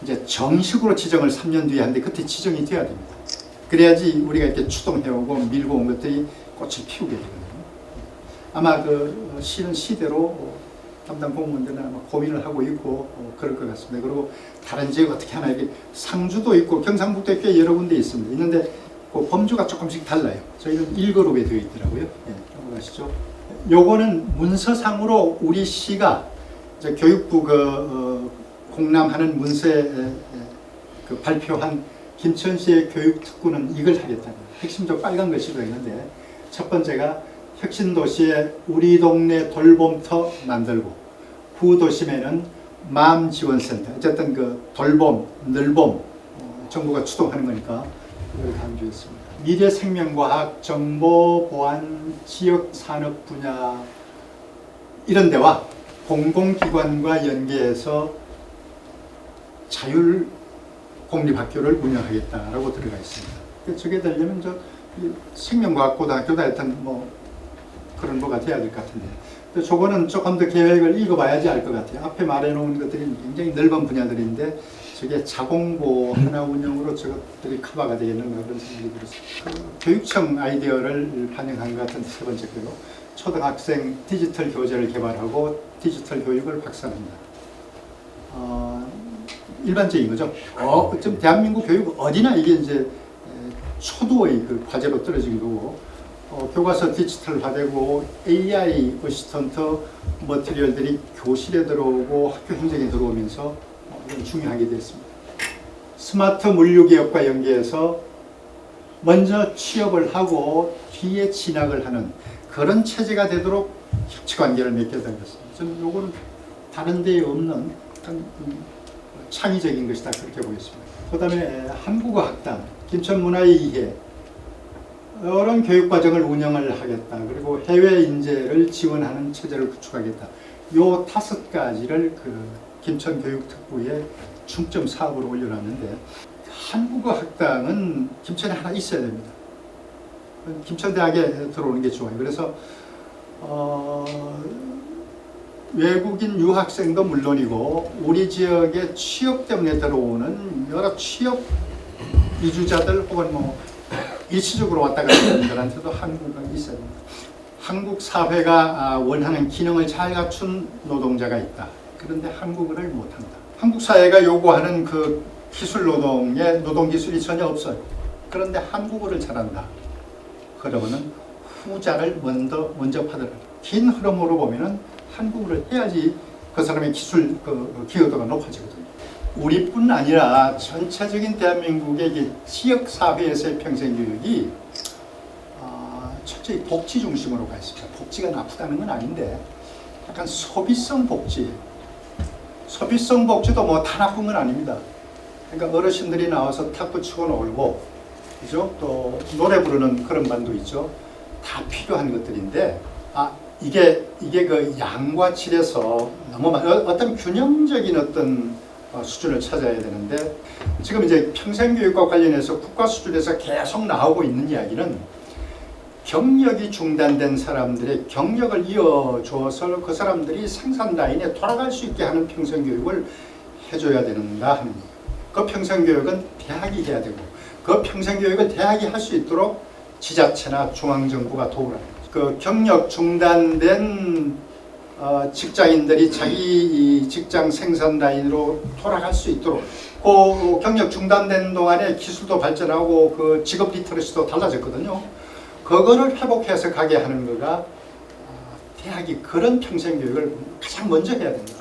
이제 정식으로 지정을 3년 뒤에 하는데 그때 지정이 돼야 됩니다. 그래야지 우리가 이렇게 추동해오고 밀고 온 것들이 꽃을 피우게 되거든요. 아마 그 시는 시대로 담당 공무원들은 아마 고민을 하고 있고 그럴 것 같습니다. 그리고 다른 지역 어떻게 하나 이게 상주도 있고 경상북도에 꽤 여러 군데 있습니다. 있는데 그 범주가 조금씩 달라요. 저희는 1그룹에 되어 있더라고요. 예, 넘어가시죠. 요거는 문서상으로 우리 시가 이제 교육부 공람하는 문서에 발표한 김천시의 교육특구는 이걸 하겠다는 핵심적 빨간 글씨로 있는데 첫 번째가 혁신도시에 우리 동네 돌봄터 만들고 구도심에는 맘지원센터 어쨌든 그 돌봄, 늘봄 정부가 추동하는 거니까 이걸 강조했습니다. 미래생명과학, 정보보안, 지역산업 분야 이런 데와 공공기관과 연계해서 자율 공립학교를 운영하겠다라고 들어가 있습니다. 저게 되려면 생명과학고등학교다 하여튼 그런 거가 돼야 될 것 같은데 저거는 조금 더 계획을 읽어봐야지 알 것 같아요. 앞에 말해놓은 것들이 굉장히 넓은 분야들인데 저게 자공고 하나 운영으로 저것들이 커버가 되겠는가 그런 생각이 들었습니다. 교육청 아이디어를 반영한 것 같은 세 번째 거로 초등학생 디지털 교재를 개발하고 디지털 교육을 확산합니다. 일반적인 거죠. 좀 대한민국 교육 어디나 이게 이제 초도의 그 과제로 떨어진 거고 교과서 디지털화되고 AI 어시스턴트 머티리얼들이 교실에 들어오고 학교 행정에 들어오면서 중요하게 됐습니다. 스마트 물류기업과 연계해서 먼저 취업을 하고 뒤에 진학을 하는 그런 체제가 되도록 협치관계를 맺게 되었습니다. 저는 요거는 다른 데에 없는 창의적인 것이다 그렇게 보겠습니다. 그 다음에 한국어 학당, 김천문화의 이해 이런 교육과정을 운영을 하겠다. 그리고 해외 인재를 지원하는 체제를 구축하겠다. 요 5가지를 김천교육특구의 중점 사업으로 올려놨는데 한국어 학당은 김천에 하나 있어야 됩니다. 김천대학에 들어오는 게 좋아요. 그래서 외국인 유학생도 물론이고 우리 지역에 취업 때문에 들어오는 여러 취업 이주자들 혹은 일시적으로 왔다 갔다 하는 분들한테도 한국어가 있어야 됩니다. 한국 사회가 원하는 기능을 잘 갖춘 노동자가 있다. 그런데 한국어를 못한다. 한국 사회가 요구하는 그 기술 노동에 노동 기술이 전혀 없어요. 그런데 한국어를 잘한다. 그러면은 후자를 먼저 받으라. 긴 흐름으로 보면은 한국어를 해야지 그 사람의 기술 기여도가 높아지거든요. 우리뿐 아니라 전체적인 대한민국의 지역 사회에서의 평생 교육이 철저히 복지 중심으로 가 있습니다. 복지가 나쁘다는 건 아닌데 약간 소비성 복지. 소비성 복지도 다 나쁜 건 아닙니다. 그러니까 어르신들이 나와서 탁구 치고 놀고, 그죠? 또 노래 부르는 그런 반도 있죠. 다 필요한 것들인데, 이게 그 양과 질에서 너무 어떤 균형적인 어떤 수준을 찾아야 되는데, 지금 이제 평생교육과 관련해서 국가 수준에서 계속 나오고 있는 이야기는 경력이 중단된 사람들의 경력을 이어줘서 그 사람들이 생산 라인에 돌아갈 수 있게 하는 평생교육을 해줘야 된다 하는 거예요. 그 평생교육은 대학이 해야 되고 그 평생교육을 대학이 할 수 있도록 지자체나 중앙정부가 도우라는 거죠. 그 경력 중단된 직장인들이 자기 직장 생산 라인으로 돌아갈 수 있도록 그 경력 중단된 동안에 기술도 발전하고 그 직업 리터러시도 달라졌거든요. 그거를 회복해서 가게 하는 거가 대학이 그런 평생교육을 가장 먼저 해야 된다.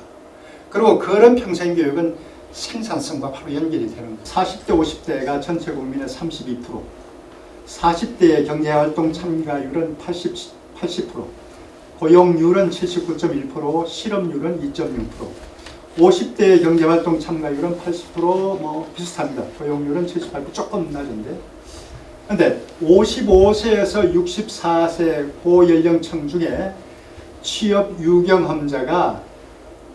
그리고 그런 평생교육은 생산성과 바로 연결이 되는 거예요. 40대, 50대가 전체 국민의 32%, 40대의 경제활동 참가율은 80%, 고용률은 79.1%, 실업률은 2.0%, 50대의 경제활동 참가율은 80% 비슷합니다. 고용률은 78%, 조금 낮은데. 근데 55세에서 64세 고연령층 중에 취업 유경험자가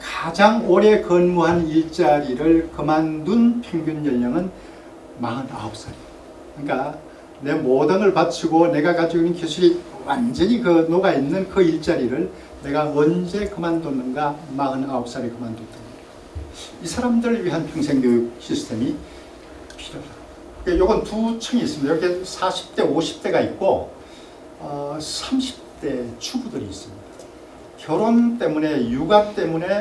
가장 오래 근무한 일자리를 그만둔 평균 연령은 49살이에요. 그러니까 내 모든 걸 바치고 내가 가지고 있는 기술이 완전히 녹아있는 그 일자리를 내가 언제 그만뒀는가? 49살에 그만뒀다. 이 사람들을 위한 평생교육 시스템이 필요하다. 요건 두 층이 있습니다. 여기 40대, 50대가 있고 30대 주부들이 있습니다. 결혼 때문에, 육아 때문에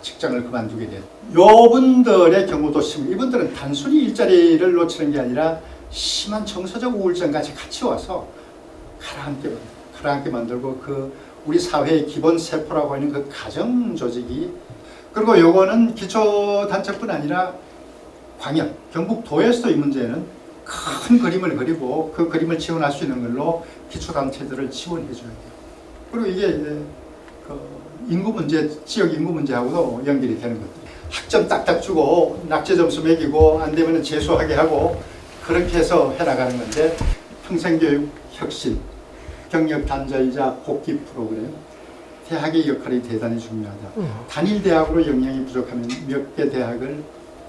직장을 그만두게 돼요. 요분들의 경우도 심해요. 이분들은 단순히 일자리를 놓치는 게 아니라 심한 정서적 우울증까지 같이 와서 가라앉게 만들고 우리 사회의 기본 세포라고 하는 그 가정 조직이, 그리고 요거는 기초단체뿐 아니라 광역, 경북도에서도 이 문제는 큰 그림을 그리고 그 그림을 지원할 수 있는 걸로 기초단체들을 지원해 줘야 돼요. 그리고 이게 인구 문제, 지역 인구 문제하고도 연결이 되는 것들. 학점 딱딱 주고 낙제 점수 매기고 안 되면 재수하게 하고 그렇게 해서 해나가는 건데, 평생교육 혁신, 경력 단절자 복귀 프로그램, 대학의 역할이 대단히 중요하다. 단일 대학으로 역량이 부족하면 몇 개 대학을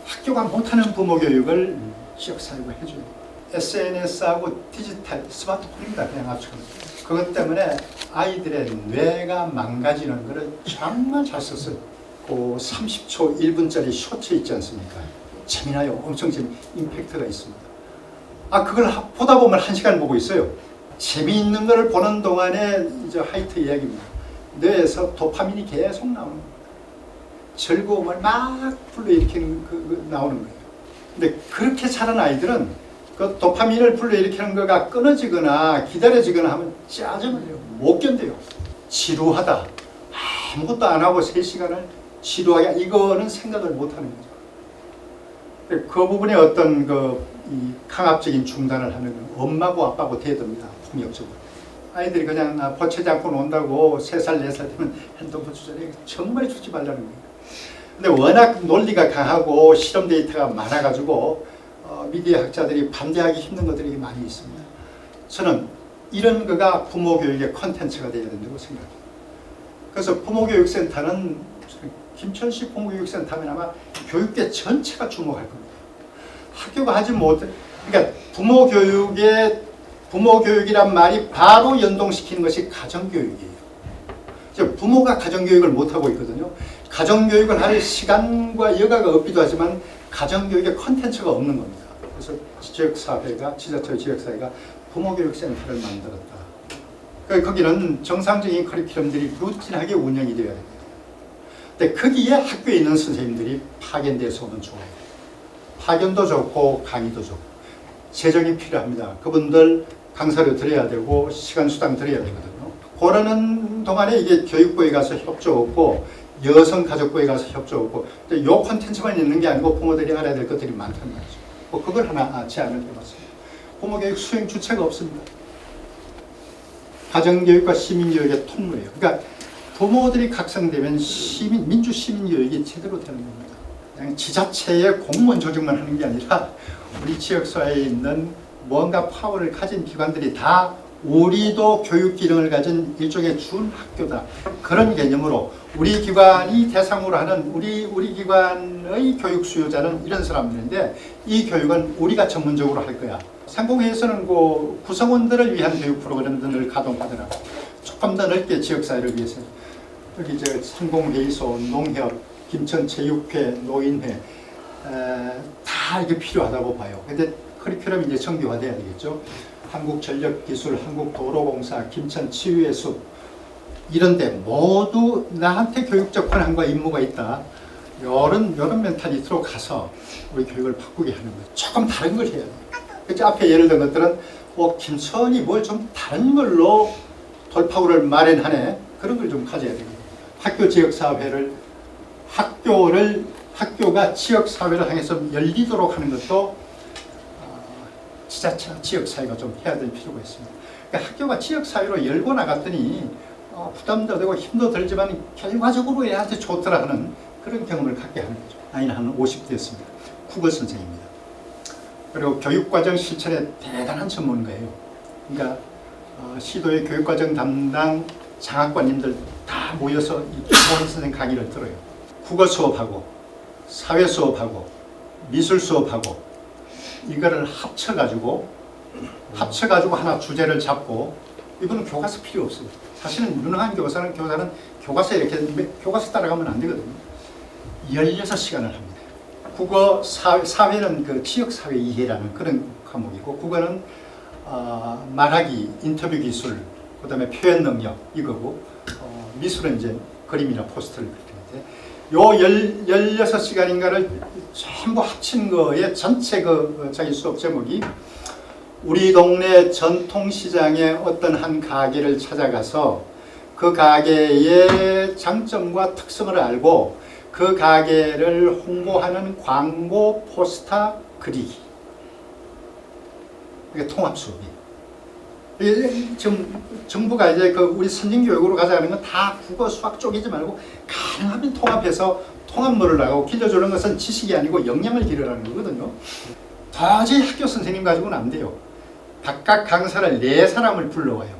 학교가 못하는 부모 교육을 지역사회가 해줘요. SNS하고 디지털, 스마트폰입니다. 그냥 합쳐서. 그것 때문에 아이들의 뇌가 망가지는 것을 정말 잘 썼어요. 그 30초 1분짜리 쇼츠 있지 않습니까? 재미나요. 엄청 임팩트가 있습니다. 그걸 보다 보면 1시간 보고 있어요. 재미있는 거를 보는 동안에 이제 하이트 이야기입니다. 뇌에서 도파민이 계속 나오는 거예요. 즐거움을 막 불러일으키는 나오는 거예요. 근데 그렇게 자란 아이들은 그 도파민을 불러일으키는 거가 끊어지거나 기다려지거나 하면 짜증을 내요. 못 견뎌요. 지루하다. 아무것도 안 하고 3시간을 지루하게, 이거는 생각을 못 하는 거죠. 그 부분에 어떤 이 강압적인 중단을 하는 건 엄마고 아빠고 대듭니다. 폭력적으로. 아이들이 그냥 보채지 않고 논다고 3살, 4살 되면 핸드폰 주저리 정말 주지 말라는 거예요. 근데 워낙 논리가 강하고 실험 데이터가 많아가지고 미디어 학자들이 반대하기 힘든 것들이 많이 있습니다. 저는 이런 거가 부모 교육의 콘텐츠가 되어야 된다고 생각합니다. 그래서 부모교육센터는, 김천시 부모교육센터면 아마 교육계 전체가 주목할 겁니다. 학교가 하지 못해, 그러니까 부모교육이란 말이 바로 연동시키는 것이 가정교육이에요. 부모가 가정교육을 못하고 있거든요. 가정교육을 할 시간과 여가가 없기도 하지만 가정교육의 콘텐츠가 없는 겁니다. 그래서 지역사회가, 지자체 지역사회가 부모교육센터를 만들었다. 거기는 정상적인 커리큘럼들이 루틴하게 운영이 되어야 됩니다. 근데 거기에 학교에 있는 선생님들이 파견돼서 오면 좋아요. 파견도 좋고 강의도 좋고 재정이 필요합니다. 그분들 강사료 드려야 되고 시간 수당 드려야 되거든요. 그러는 동안에 이게 교육부에 가서 협조 없고 여성가족부에 가서 협조 없고, 이 콘텐츠만 있는 게 아니고 부모들이 알아야 될 것들이 많단 말이죠. 그걸 하나 제안을 해봤습니다. 부모교육 수행 주체가 없습니다. 가정교육과 시민교육의 통로예요. 그러니까 부모들이 각성되면 민주 시민교육이 제대로 되는 겁니다. 그냥 지자체의 공무원 조직만 하는 게 아니라 우리 지역사회에 있는 뭔가 파워를 가진 기관들이 다 우리도 교육 기능을 가진 일종의 준학교다. 그런 개념으로 우리 기관이 대상으로 하는 우리 기관의 교육 수요자는 이런 사람들인데, 이 교육은 우리가 전문적으로 할 거야. 상공회에서는 구성원들을 위한 교육 프로그램들을 가동하더라고. 조금 더 넓게 지역사회를 위해서. 여기 상공회의소, 농협, 김천체육회, 노인회 다 이게 필요하다고 봐요. 근데 커리큘럼이 이제 정교화돼야 되겠죠. 한국전력기술, 한국도로공사, 김천치유의 숲, 이런데 모두 나한테 교육적 권한과 임무가 있다. 이런 멘탈리티로 가서 우리 교육을 바꾸게 하는 거예요. 조금 다른 걸 해야 돼요. 그치? 앞에 예를 든 것들은 김천이 뭘 좀 다른 걸로 돌파구를 마련하네. 그런 걸 좀 가져야 되거든요. 학교 지역사회를, 학교를 학교가 지역사회를 향해서 열리도록 하는 것도 지자체나 지역사회가 좀 해야 될 필요가 있습니다. 그러니까 학교가 지역사회로 열고 나갔더니 부담도 되고 힘도 들지만 결과적으로 얘한테 좋더라 하는 그런 경험을 갖게 하는 거죠. 나이는 한 50대였습니다. 국어 선생입니다. 그리고 교육과정 실천에 대단한 전문가예요. 그러니까 시도의 교육과정 담당 장학관님들 다 모여서 이 김홍원 선생 강의를 들어요. 국어 수업하고 사회 수업하고 미술 수업하고 이거를 합쳐가지고 하나 주제를 잡고, 이거는 교과서 필요 없어요. 사실은 유능한 교사는 교과서 이렇게 교과서 따라가면 안 되거든요. 16시간을 합니다. 국어 사회는 그 지역사회 이해라는 그런 과목이고, 국어는 말하기, 인터뷰 기술, 그 다음에 표현 능력 이거고, 미술은 이제 그림이나 포스터를 그리는데, 요 16시간인가를 전부 합친 거에 전체 자기 수업 제목이 우리 동네 전통시장의 어떤 한 가게를 찾아가서 그 가게의 장점과 특성을 알고 그 가게를 홍보하는 광고 포스터 그리기. 이게 통합 수업이. 지금 정부가 이제 우리 선진교육으로 가자는 건 다 국어 수학 쪼개지 말고 가능하면 통합해서 통합물을 나가고 길러주는 것은 지식이 아니고 역량을 기르라는 거거든요. 도저히 학교 선생님 가지고는 안 돼요. 각각 강사를 4사람을 불러와요.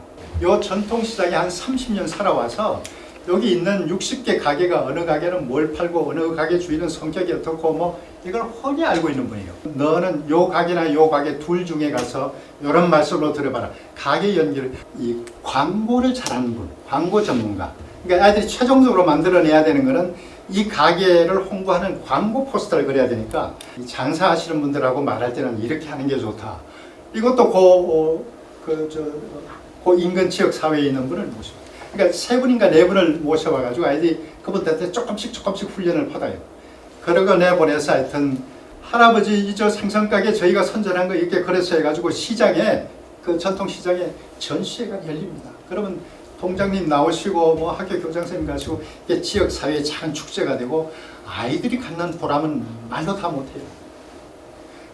요 전통시장에 한 30년 살아와서 여기 있는 60개 가게가 어느 가게는 뭘 팔고 어느 가게 주인은 성격이 어떻고 뭐 이걸 훤히 알고 있는 분이에요. 너는 요 가게나 요 가게 둘 중에 가서 이런 말씀으로 들어봐라. 가게 연결, 이 광고를 잘하는 분, 광고 전문가. 그러니까 아이들이 최종적으로 만들어내야 되는 거는 이 가게를 홍보하는 광고 포스터를 그려야 되니까 장사하시는 분들하고 말할 때는 이렇게 하는 게 좋다. 이것도 그 인근 지역 사회에 있는 분을 모셔. 그러니까 3분인가 4분을 모셔와가지고 아이들이 그분들한테 조금씩 훈련을 받아요. 그러고 내보내서 하여튼 할아버지 이 저 생선가게 저희가 선전한 거 이렇게 그래서 해가지고 시장에 그 전통시장에 전시회가 열립니다. 그러면 동장님 나오시고 뭐 학교 교장선생님 가시고 이게 지역 사회의 작은 축제가 되고 아이들이 갖는 보람은 말로 다 못해요.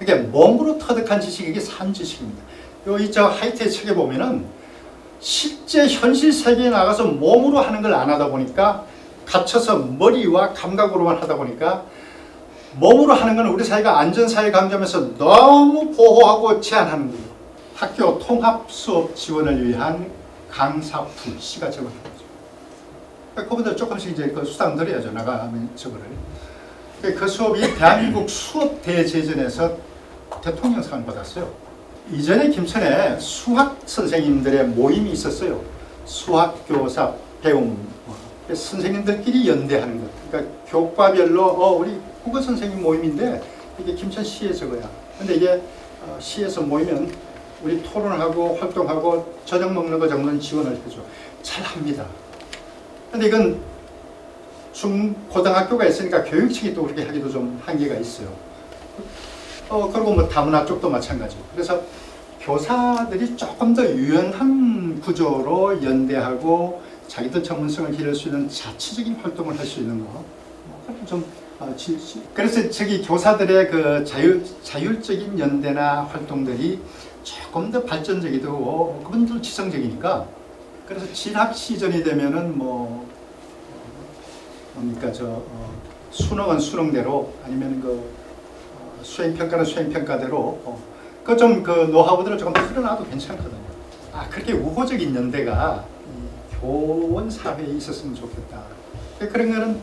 이게 몸으로 터득한 지식이 이게 산 지식입니다. 이 저 하이테의 책에 보면은 실제 현실 세계에 나가서 몸으로 하는 걸 안 하다 보니까 갇혀서 머리와 감각으로만 하다 보니까 몸으로 하는 건 우리 사회가 안전사회 강점에서 너무 보호하고 제한하는 거예요. 학교 통합 수업 지원을 위한 강사풀 시가 적어낸 거죠. 그분들 조금씩 이제 그 수당 드려야죠. 나가면 저거를. 그 수업이 대한민국 수업 대제전에서 대통령상을 받았어요. 이전에 김천에 수학 선생님들의 모임이 있었어요. 수학 교사 배움 선생님들끼리 연대하는 것. 그러니까 교과별로 우리 국어 선생님 모임인데 이게 김천시에 저거야. 근데 이게 시에서 모이면 우리 토론하고 활동하고 저녁 먹는 거 정도는 지원을 해줘. 잘 합니다. 근데 이건 고등학교가 있으니까 교육청이 또 그렇게 하기도 좀 한계가 있어요. 그리고 뭐 다문화 쪽도 마찬가지고. 그래서 교사들이 조금 더 유연한 구조로 연대하고 자기들 전문성을 기를 수 있는 자체적인 활동을 할 수 있는 거. 좀 그래서 저기 교사들의 그 자율적인 연대나 활동들이 조금 더 발전적이고 되고 그분들 지성적이니까. 그래서 진학 시즌이 되면은 뭡니까 수능은 수능대로 아니면 수행평가는 수행평가대로 그 노하우들을 조금 풀어놔도 괜찮거든요. 그렇게 우호적인 연대가 교원 사회에 있었으면 좋겠다. 그런 거는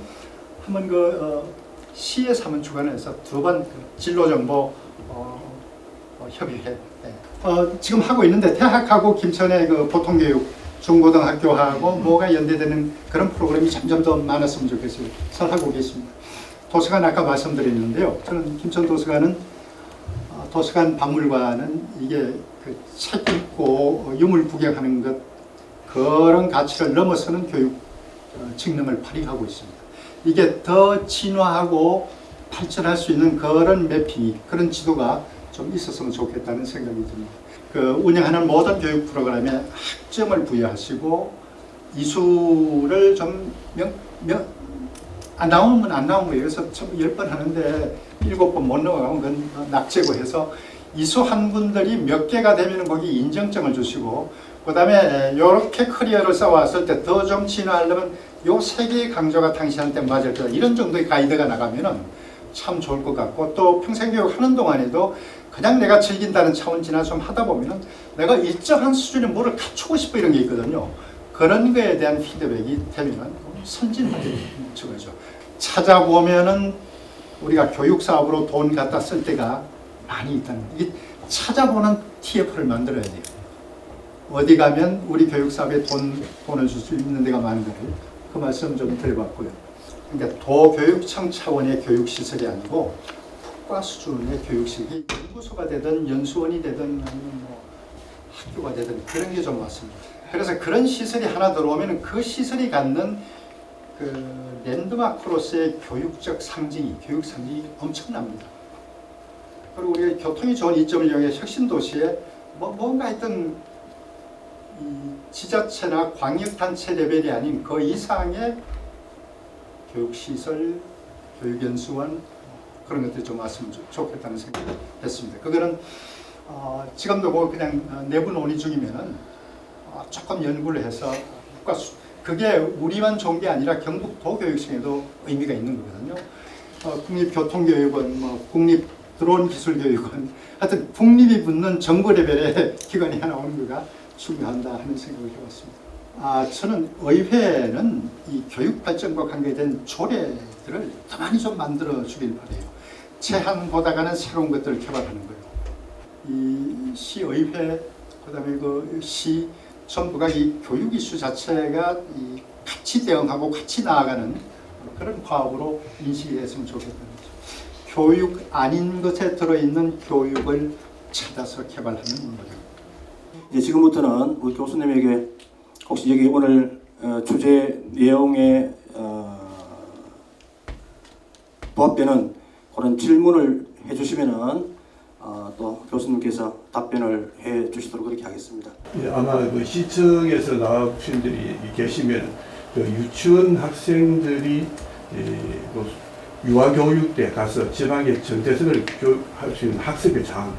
한번 시에서 한번 주관해서 2번 진로 정보 협의회. 지금 하고 있는데 대학하고 김천의 보통교육 중고등학교하고 뭐가 연대되는 그런 프로그램이 점점 더 많았으면 좋겠어요. 잘 하고 계십니다. 도서관 아까 말씀드렸는데요. 저는 김천 도서관은 도서관 박물관은 이게 책 읽고 유물 구경하는 것 그런 가치를 넘어서는 교육 직능을 발휘하고 있습니다. 이게 더 진화하고 발전할 수 있는 그런 매핑이 그런 지도가 좀 있었으면 좋겠다는 생각이 듭니다. 운영하는 모든 교육 프로그램에 학점을 부여하시고 이수를 좀 안 나오면 안 나온 거예요. 그래서 10번 하는데 7번 못 넘어가면 그건 낙제고 해서 이수한 분들이 몇 개가 되면 거기 인정증을 주시고 그 다음에 이렇게 커리어를 쌓아왔을 때 더 좀 진화하려면 요 3개의 강조가 당신한테 맞을 거다. 이런 정도의 가이드가 나가면은 참 좋을 것 같고 또 평생교육 하는 동안에도 그냥 내가 즐긴다는 차원 지나 좀 하다 보면은 내가 일정한 수준의 뭐를 갖추고 싶어 이런 게 있거든요. 그런 거에 대한 피드백이 되면은 선진하게 저거죠. 찾아보면은 우리가 교육 사업으로 돈 갖다 쓸 때가 많이 있다는 거. 이게 찾아보는 TF를 만들어야 돼요. 어디 가면 우리 교육 사업에 돈을 줄 수 있는 데가 많은가를 그 말씀 좀 드려봤고요. 그러니까 도교육청 차원의 교육 시설이 아니고 국가 수준의 교육 시설이 연구소가 되든 연수원이 되든 아니면 뭐 학교가 되든 그런 게 좀 많습니다. 그래서 그런 시설이 하나 들어오면 그 시설이 갖는 그 랜드마크로서의 교육적 상징이, 교육 상징이 엄청납니다. 그리고 우리가 교통이 좋은 이점을 이용해 혁신도시에 뭔가 하여튼 이 지자체나 광역단체 레벨이 아닌 그 이상의 교육시설, 교육연수원 그런 것들이 좀 왔으면 좋겠다는 생각을 했습니다. 그거는 지금도 뭐 그냥 내부 논의 중이면은 조금 연구를 해서 그게 우리만 좋은 게 아니라 경북 도교육청에도 의미가 있는 거거든요. 국립교통교육원, 뭐 국립드론기술교육원, 하여튼 국립이 붙는 정부 레벨의 기관이 하나 오는 거가 중요하다 하는 생각을 해봤습니다. 저는 의회는 이 교육 발전과 관계된 조례들을 더 많이 좀 만들어 주길 바래요. 제한보다가는 새로운 것들을 개발하는 거예요. 이 시의회, 그다음에 그 시 전부가 이 교육 이슈 자체가 이 같이 대응하고 같이 나아가는 그런 과업으로 인식이 됐으면 좋겠다는 거죠. 교육 아닌 것에 들어있는 교육을 찾아서 개발하는 노력. 이제 지금부터는 우리 교수님에게 혹시 여기 오늘 주제 내용에 부합되는 그런 질문을 해주시면은 또 교수님께서 답변을 해주시도록 그렇게 하겠습니다. 예, 아마 그 시청에서 나오신 분들이 계시면 그 유치원 학생들이 그 유아교육 때 가서 지방의 정체성을 교육할 수 있는 학습의 장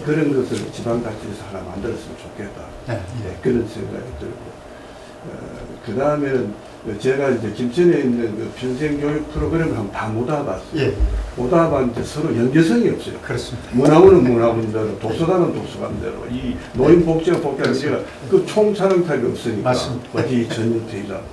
그런 것을 지방자치에서 하나 만들었으면 좋겠다. 네, 그런 생각이 들고 그 다음에는 제가 이제 김천에 있는 그 평생교육 프로그램을 한번 다 못 와봤어요. 예. 못 와봤는데 서로 연계성이 없어요. 그렇습니다. 문화원은 문화원대로, 도서관은 도서관대로, 이 노인복지가 복지가 우리가 그 총촬영탑이 없으니까 어디 전혀 되지 않고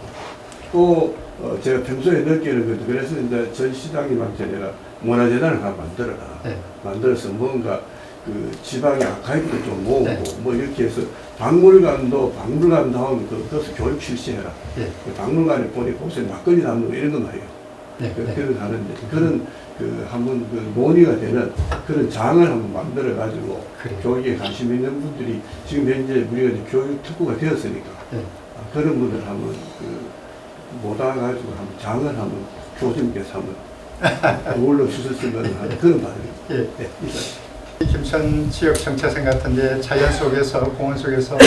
또 제가 평소에 느끼는 것도 그래서 이제 전 시장님한테 내가 문화재단을 하나 만들어라. 네. 만들어서 뭔가 그 지방의 아카이브도 좀 모으고 네. 뭐 이렇게 해서 박물관도 하면 그것을 교육 실시해라. 네. 그 박물관에 보니 곳에 막걸리 담는 거 이런 거 말이에요. 네. 그런 하는데 그런 그 한번 그 논의가 되는 그런 장을 한번 만들어 가지고 그래. 교육에 관심 있는 분들이 지금 현재 우리가 이제 교육 특구가 되었으니까 네. 그런 분들 한번 그 모아가지고 한번 장을 한번 교수님께서 한번 올려 주셨으면 하는 그런 바람입니다. 예. 네. 김천 지역 정체성 같은데 자연 속에서 공원 속에서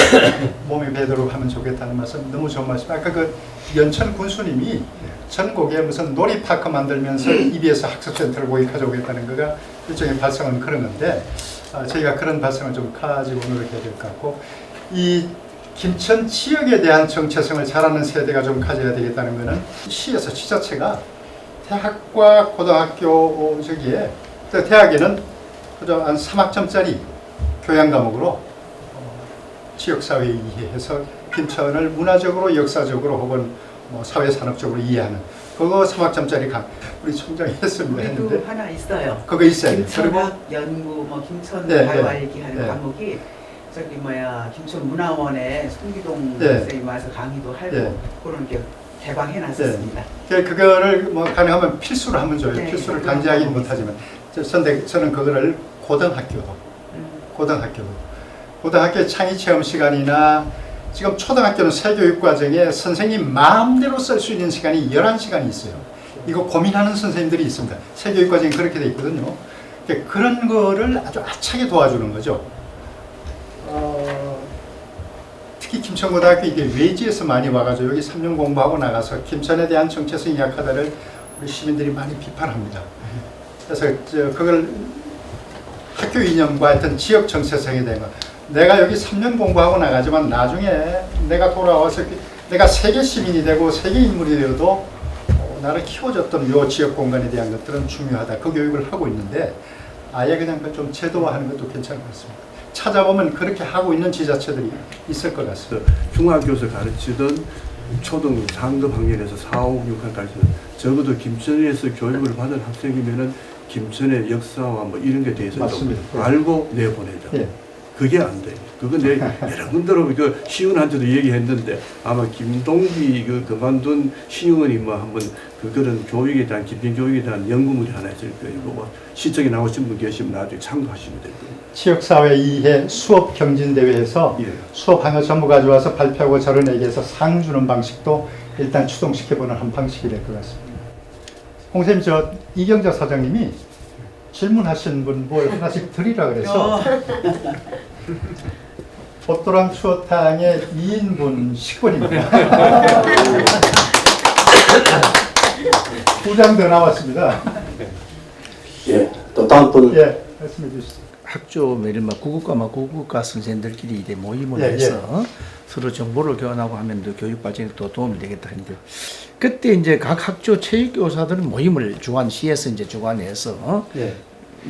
몸이 배도록 하면 좋겠다는 말씀 너무 좋은 말씀. 아까 그 연천 군수님이 전국에 무슨 놀이파크 만들면서 EBS 학습센터를 거기 가져오겠다는 거가 일종의 발상은 그런 건데 저희가 그런 발상을 좀 가지고 노력해야 될 것 같고 이 김천 지역에 대한 정체성을 잘하는 세대가 좀 가져야 되겠다는 거는 시에서 지자체가 대학과 고등학교 저기에 대학에는 그저 한 3학점짜리 교양 과목으로 지역사회 이해해서 김천을 문화적으로 역사적으로 혹은 뭐 사회산업적으로 이해하는 그거 3학점짜리 우리 총장이 했습니다. 우리도 하나 있어요. 그거 있어요. 김천학 연구 뭐 김천 네, 발활기 하는 네. 과목이 저기 김천 문화원에 송기동 선생님이 와서 강의도 하고 그런 게 개방해놨었습니다. 네. 그거를 뭐 가능하면 필수로 하면 줘요. 네, 필수를 강제하기는 못하지만 저는 그거를 고등학교 창의 체험 시간이나 지금 초등학교는 새교육 과정에 선생님 마음대로 쓸 수 있는 시간이 11시간이 있어요. 이거 고민하는 선생님들이 있습니다. 새교육 과정이 그렇게 돼 있거든요. 그런 거를 아주 알차게 도와주는 거죠. 특히 김천고등학교 이게 외지에서 많이 와가지고 여기 3년 공부하고 나가서 김천에 대한 정체성이 약하다를 우리 시민들이 많이 비판합니다. 그래서 그걸 학교 이념과 하여튼 지역 정체성이 된 거. 내가 여기 3년 공부하고 나가지만 나중에 내가 돌아와서 내가 세계 시민이 되고 세계 인물이 되어도 나를 키워줬던 요 지역 공간에 대한 것들은 중요하다. 그 교육을 하고 있는데 아예 그냥 좀 제도화하는 것도 괜찮을 것 같습니다. 찾아보면 그렇게 하고 있는 지자체들이 있을 것 같습니다. 중학교에서 가르치던 초등 상급 학년에서 4, 5, 6학년까지는 적어도 김천에서 교육을 받은 학생이면은 김천의 역사와 뭐 이런 게 대해서 맞습니다. 좀 알고 내보내자. 예. 그게 안 돼. 그건 내 여러 군데로 그 시의원한테도 얘기했는데 아마 김동기 그 그만둔 시의원이 뭐 한번 그런 교육에 대한 깊은 교육에 대한 연구물이 하나 있을 거예요. 뭐 시청에 나오신 분 계시면 나중에 참고하시면 될 거예요. 지역사회 2회 수업 경진대회에서 예. 수업 한 거 전부 가져와서 발표하고 저런에게서 상 주는 방식도 일단 추동시켜보는 한 방식이 될 것 같습니다. 홍쌤, 저 이경자 사장님이 질문하신 분 뭘 하나씩 드리라 그래서 보또랑 추어탕의 2인분 10분입니다. 2장 더 나왔습니다. 예, 또 다음 분. 예, 말씀해 주시죠. 학교 예를 들면 구급과만 구급과 선생님들끼리 이제 모임을 예, 해서 서로 정보를 교환하고 하면 더 교육 발전에 또 도움이 되겠다 했는데 그때 이제 각 학교 체육교사들은 모임을 시에서 이제 주관해서 예.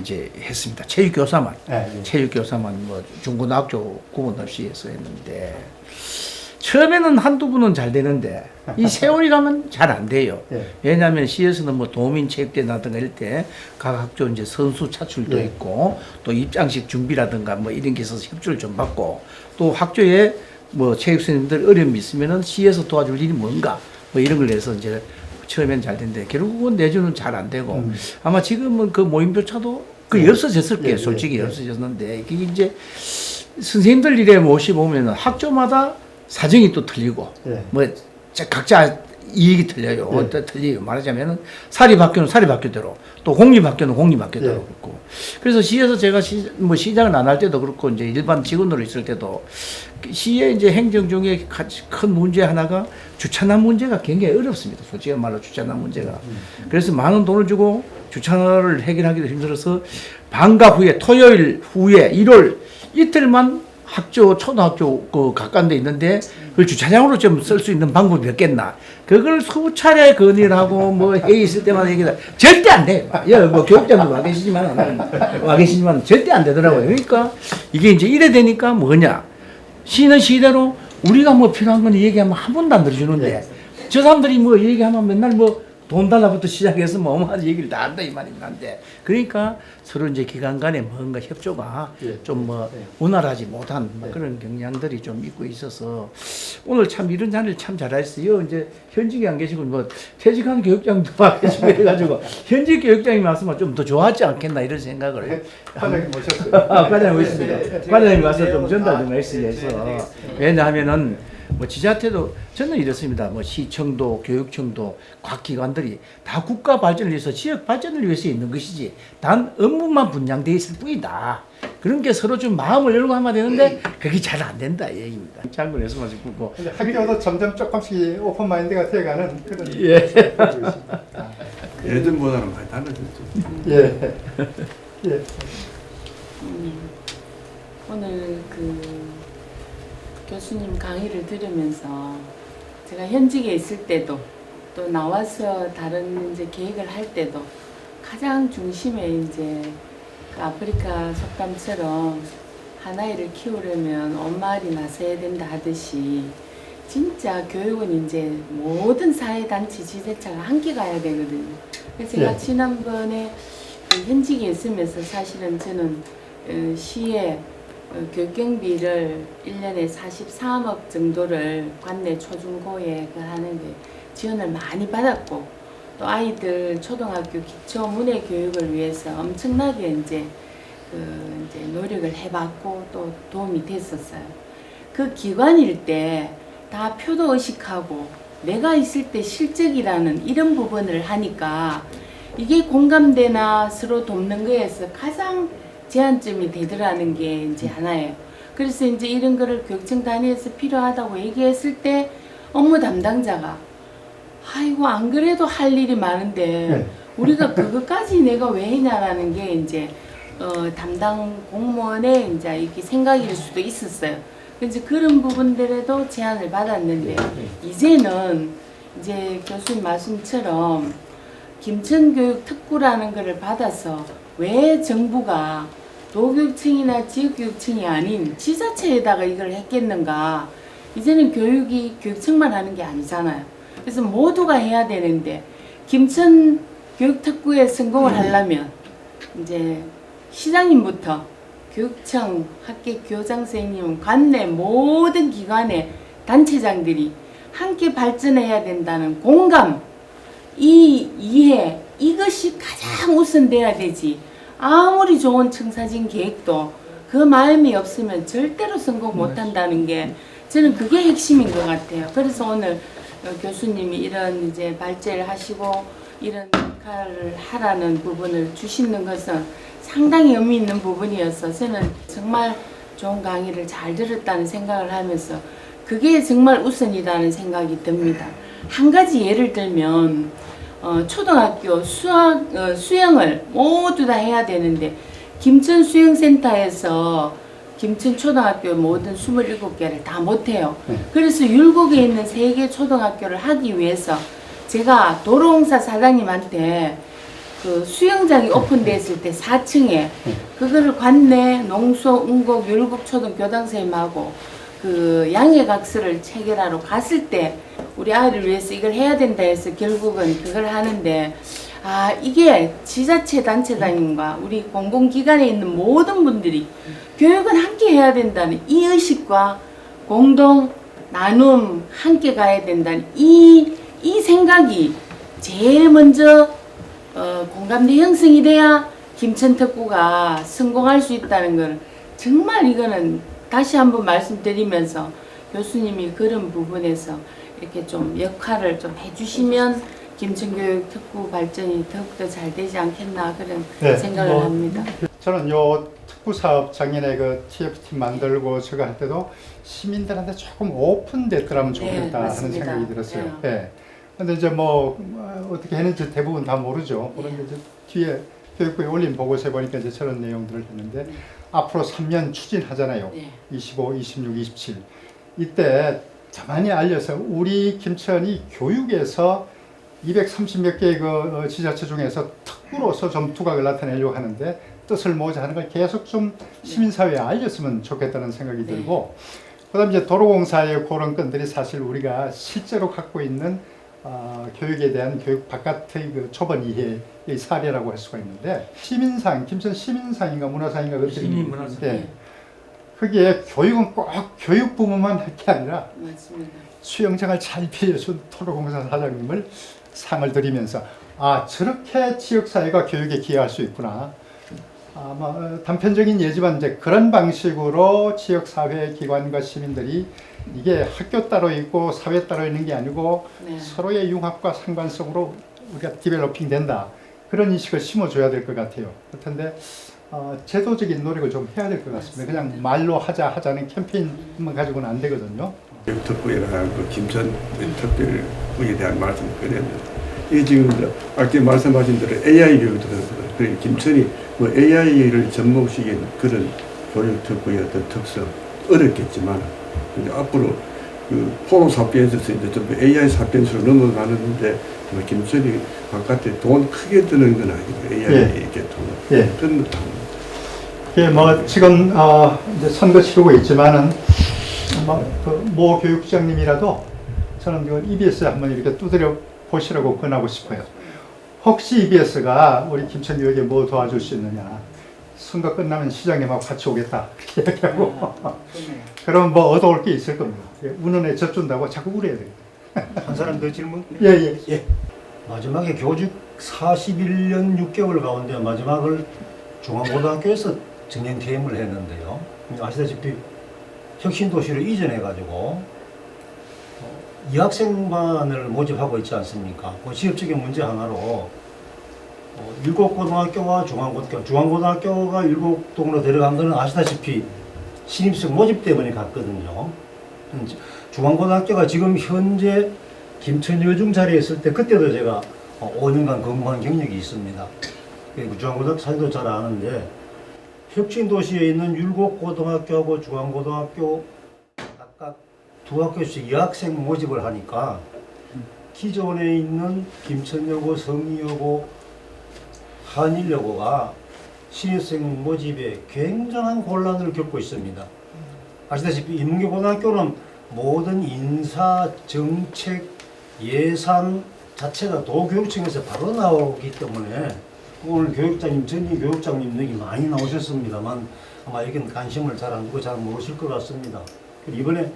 이제 했습니다. 체육교사만 예. 체육교사만 뭐 중고등학교 구분 없이 해서 했는데 처음에는 한두 분은 잘 되는데 이 세월이 가면 잘 안 돼요. 예. 왜냐하면 시에서는 뭐 도민체육대회라든가 이럴 때 각 학교 이제 선수 차출도 예. 있고 또 입장식 준비라든가 뭐 이런 게 있어서 협조를 좀 받고 또 학교에 뭐 체육 선생님들 어려움이 있으면은 시에서 도와줄 일이 뭔가 뭐 이런 걸 해서 이제 처음엔 잘 됐는데 결국은 내주는 잘 안 되고 아마 지금은 그 모임조차도 거의 없어졌을 거예요. 솔직히 없어졌는데 이게 이제 선생님들 일에 모시보면 학교마다 사정이 또 틀리고 뭐 각자 이익이 틀려요. 또 틀려요. 말하자면은 사립학교는 사립학교대로 또 공립학교는 공립학교대로 그렇고 그래서 시에서 제가 시장을 안 할 때도 그렇고 이제 일반 직원으로 있을 때도 시의 이제 행정 중에 큰 문제 하나가 주차난 문제가 굉장히 어렵습니다. 솔직히 말로 주차난 문제가. 그래서 많은 돈을 주고 주차를 해결하기도 힘들어서 방과 후에 토요일 후에 1월 이틀만 초등학교 그 가까운 데 있는데 그 주차장으로 좀 쓸 수 있는 방법이 몇 겠나. 그걸 수차례 건의를 하고 뭐 회의 있을 때마다 얘기다. 절대 안 돼. 뭐 교육장도 와 계시지만 절대 안 되더라고요. 그러니까 이게 이제 이래 되니까 뭐냐. 시는 시대로 우리가 뭐 필요한 건 얘기하면 한 번도 안 들어주는데 저 사람들이 뭐 얘기하면 맨날 뭐 돈 달라부터 시작해서 뭐 어마어마한 얘기를 다 한다 이 말입니다. 그러니까 서로 이제 기관 간에 뭔가 협조가 좀 뭐 원활하지 못한 그런 경향들이 좀 있고 있어서 오늘 참 이런 자리를 참 잘했어요. 이제 현직에 안 계시고 뭐 퇴직한 교육장도 와 계시고 해가지고 현직 교육장이 왔으면 좀 더 좋았지 않겠나 이런 생각을 과장님 모셨어요. 과장님 오셨습니다. 과장님 와서 좀 전달 좀 해서 왜냐하면은 뭐 지자체도 저는 이렇습니다. 뭐 시청도 교육청도 각 기관들이 다 국가 발전을 위해서 지역 발전을 위해서 있는 것이지 단 업무만 분양돼 있을 뿐이다. 그런 게 서로 좀 마음을 열고 하면 되는데 그게 잘 안 된다 이 얘기입니다. 장군에서 마시고 뭐 학교도 점점 조금씩 오픈 마인드가 돼가는 그런 예전보다는 많이 달라졌죠. 예. 예. 오늘 그 교수님 강의를 들으면서 제가 현직에 있을 때도 또 나와서 다른 이제 계획을 할 때도 가장 중심에 이제 그 아프리카 속담처럼 한 아이를 키우려면 엄마알이 나서야 된다 하듯이 진짜 교육은 이제 모든 사회단체 지자체가 함께 가야 되거든요. 그래서 제가 지난번에 그 현직에 있으면서 사실은 저는 시에 교육경비를 1년에 43억 정도를 관내 초중고에 하는데 지원을 많이 받았고 또 아이들 초등학교 기초 문해 교육을 위해서 엄청나게 이제 노력을 해봤고 또 도움이 됐었어요. 그 기관일 때 다 표도 의식하고 내가 있을 때 실적이라는 이런 부분을 하니까 이게 공감대나 서로 돕는 거에서 가장 제한점이 되더라는 게 이제 하나예요. 그래서 이제 이런 거를 교육청 단위에서 필요하다고 얘기했을 때 업무 담당자가 아이고 안 그래도 할 일이 많은데 네. 우리가 그것까지 내가 왜 했냐라는 게 이제 담당 공무원의 이제 이렇게 생각일 수도 있었어요. 그래서 그런 부분들에도 제안을 받았는데 이제는 이제 교수님 말씀처럼 김천교육 특구라는 거를 받아서 왜 정부가 도교육청이나 지역교육청이 아닌 지자체에다가 이걸 했겠는가. 이제는 교육이 교육청만 하는 게 아니잖아요. 그래서 모두가 해야 되는데 김천 교육특구에 성공을 하려면 이제 시장님부터 교육청, 학계 교장 선생님, 관내 모든 기관의 단체장들이 함께 발전해야 된다는 공감, 이 이해, 이것이 가장 우선돼야 되지. 아무리 좋은 청사진 계획도 그 마음이 없으면 절대로 성공 못한다는 게 저는 그게 핵심인 것 같아요. 그래서 오늘 교수님이 이런 이제 발제를 하시고 이런 역할을 하라는 부분을 주시는 것은 상당히 의미 있는 부분이어서 저는 정말 좋은 강의를 잘 들었다는 생각을 하면서 그게 정말 우선이라는 생각이 듭니다. 한 가지 예를 들면 초등학교 수영을 모두 다 해야 되는데 김천 수영센터에서 김천 초등학교 모든 27개를 다 못해요. 그래서 율곡에 있는 3개 초등학교를 하기 위해서 제가 도로공사 사장님한테 그 수영장이 오픈됐을 때 4층에 그거를 관내 농소, 운곡, 율곡 초등 교장선생님하고 그 양해각서를 체결하러 갔을 때 우리 아이를 위해서 이걸 해야 된다 해서 결국은 그걸 하는데 이게 지자체 단체장님과 우리 공공기관에 있는 모든 분들이 교육은 함께 해야 된다는 이 의식과 공동 나눔 함께 가야 된다는 이 생각이 제일 먼저 공감대 형성이 돼야 김천특구가 성공할 수 있다는 걸 정말 이거는 다시 한번 말씀드리면서 교수님이 그런 부분에서 이렇게 좀 역할을 좀 해주시면 김천교육 특구 발전이 더욱더 잘 되지 않겠나 그런 생각을 합니다. 저는 요 특구 사업 작년에 그 TF팀 만들고 제가 할 때도 시민들한테 조금 오픈됐더라면 좋겠다 하는 맞습니다. 생각이 들었어요. 예. 근데 이제 뭐 어떻게 했는지 대부분 다 모르죠. 그런데 이제 뒤에 교육부에 올린 보고서에 보니까 이제 저런 내용들을 했는데 앞으로 3년 추진하잖아요. 25, 26, 27. 이때 더 많이 알려서 우리 김천이 교육에서 230몇 개의 그 지자체 중에서 특구로서 좀 두각을 나타내려고 하는데 뜻을 모으자 하는 걸 계속 좀 시민사회에 알렸으면 좋겠다는 생각이 들고 그다음 이제 도로공사의 그런 건들이 사실 우리가 실제로 갖고 있는 교육에 대한 교육 바깥의 그 초반 이해의 사례라고 할 수가 있는데 시민상, 김천 시민상인가 문화상인가 시민문화상. 거기에 교육은 꼭 교육 부문만 할 게 아니라 맞습니다. 수영장을 잘 빌려준 도로공사 사장님을 상을 드리면서 저렇게 지역사회가 교육에 기여할 수 있구나. 단편적인 예지만 이제 그런 방식으로 지역사회 기관과 시민들이 이게 학교 따로 있고 사회 따로 있는 게 아니고 서로의 융합과 상관성으로 우리가 디벨로핑 된다. 그런 인식을 심어줘야 될 것 같아요. 그런데 제도적인 노력을 좀 해야 될 것 같습니다. 그냥 말로 하자는 캠페인만 가지고는 안 되거든요. 특구에다가 그 김천 특별구에 대한 말씀을 드렸는데 이 지금 아까 말씀하신 대로 AI 교육도 그렇고 김천이 뭐 AI를 접목시킨 그런 교육 특구의 어떤 특성 어렵겠지만 근데 앞으로 그 포로 사피엔스에서 이제 좀 AI 사피엔스로 넘어가는데 뭐 김천이 바깥에 돈 크게 드는 건 아니고 AI 계통은 그런 것도 예, 뭐 지금 이제 선거 치르고 있지만은 모 교육장님이라도 저는 이거 EBS에 한번 이렇게 두드려 보시라고 권하고 싶어요. 혹시 EBS가 우리 김천교육에 뭐 도와줄 수 있느냐? 선거 끝나면 시장님하고 같이 오겠다 이야기하고 그럼 뭐 얻어올 게 있을 겁니다. 운원에 젖준다고 자꾸 우려야 되겠다. 한 사람 더 질문? 예. 마지막에 교직 41년 6개월 가운데 마지막을 중앙고등학교에서 정년퇴임을 했는데요. 아시다시피 혁신도시를 이전해가지고 이학생반을 모집하고 있지 않습니까? 그 지역적인 문제 하나로 율곡고등학교와 중앙고등학교가 율곡동으로 데려간 것은 아시다시피 신입생 모집 때문에 갔거든요. 중앙고등학교가 지금 현재 김천여중 자리에 있을 때 그때도 제가 5년간 근무한 경력이 있습니다. 중앙고등학교 사실도 잘 아는데 혁신도시에 있는 율곡고등학교하고 중앙고등학교 각각 두 학교씩 여학생 모집을 하니까 기존에 있는 김천여고, 성희여고, 한일여고가 신입생 모집에 굉장한 곤란을 겪고 있습니다. 아시다시피 인문계고등학교는 모든 인사, 정책, 예산 자체가 도교육청에서 바로 나오기 때문에 오늘 교육장님, 전임 교육장님 여기 많이 나오셨습니다만 아마 여기는 관심을 잘 안 두고 잘 모르실 것 같습니다. 이번에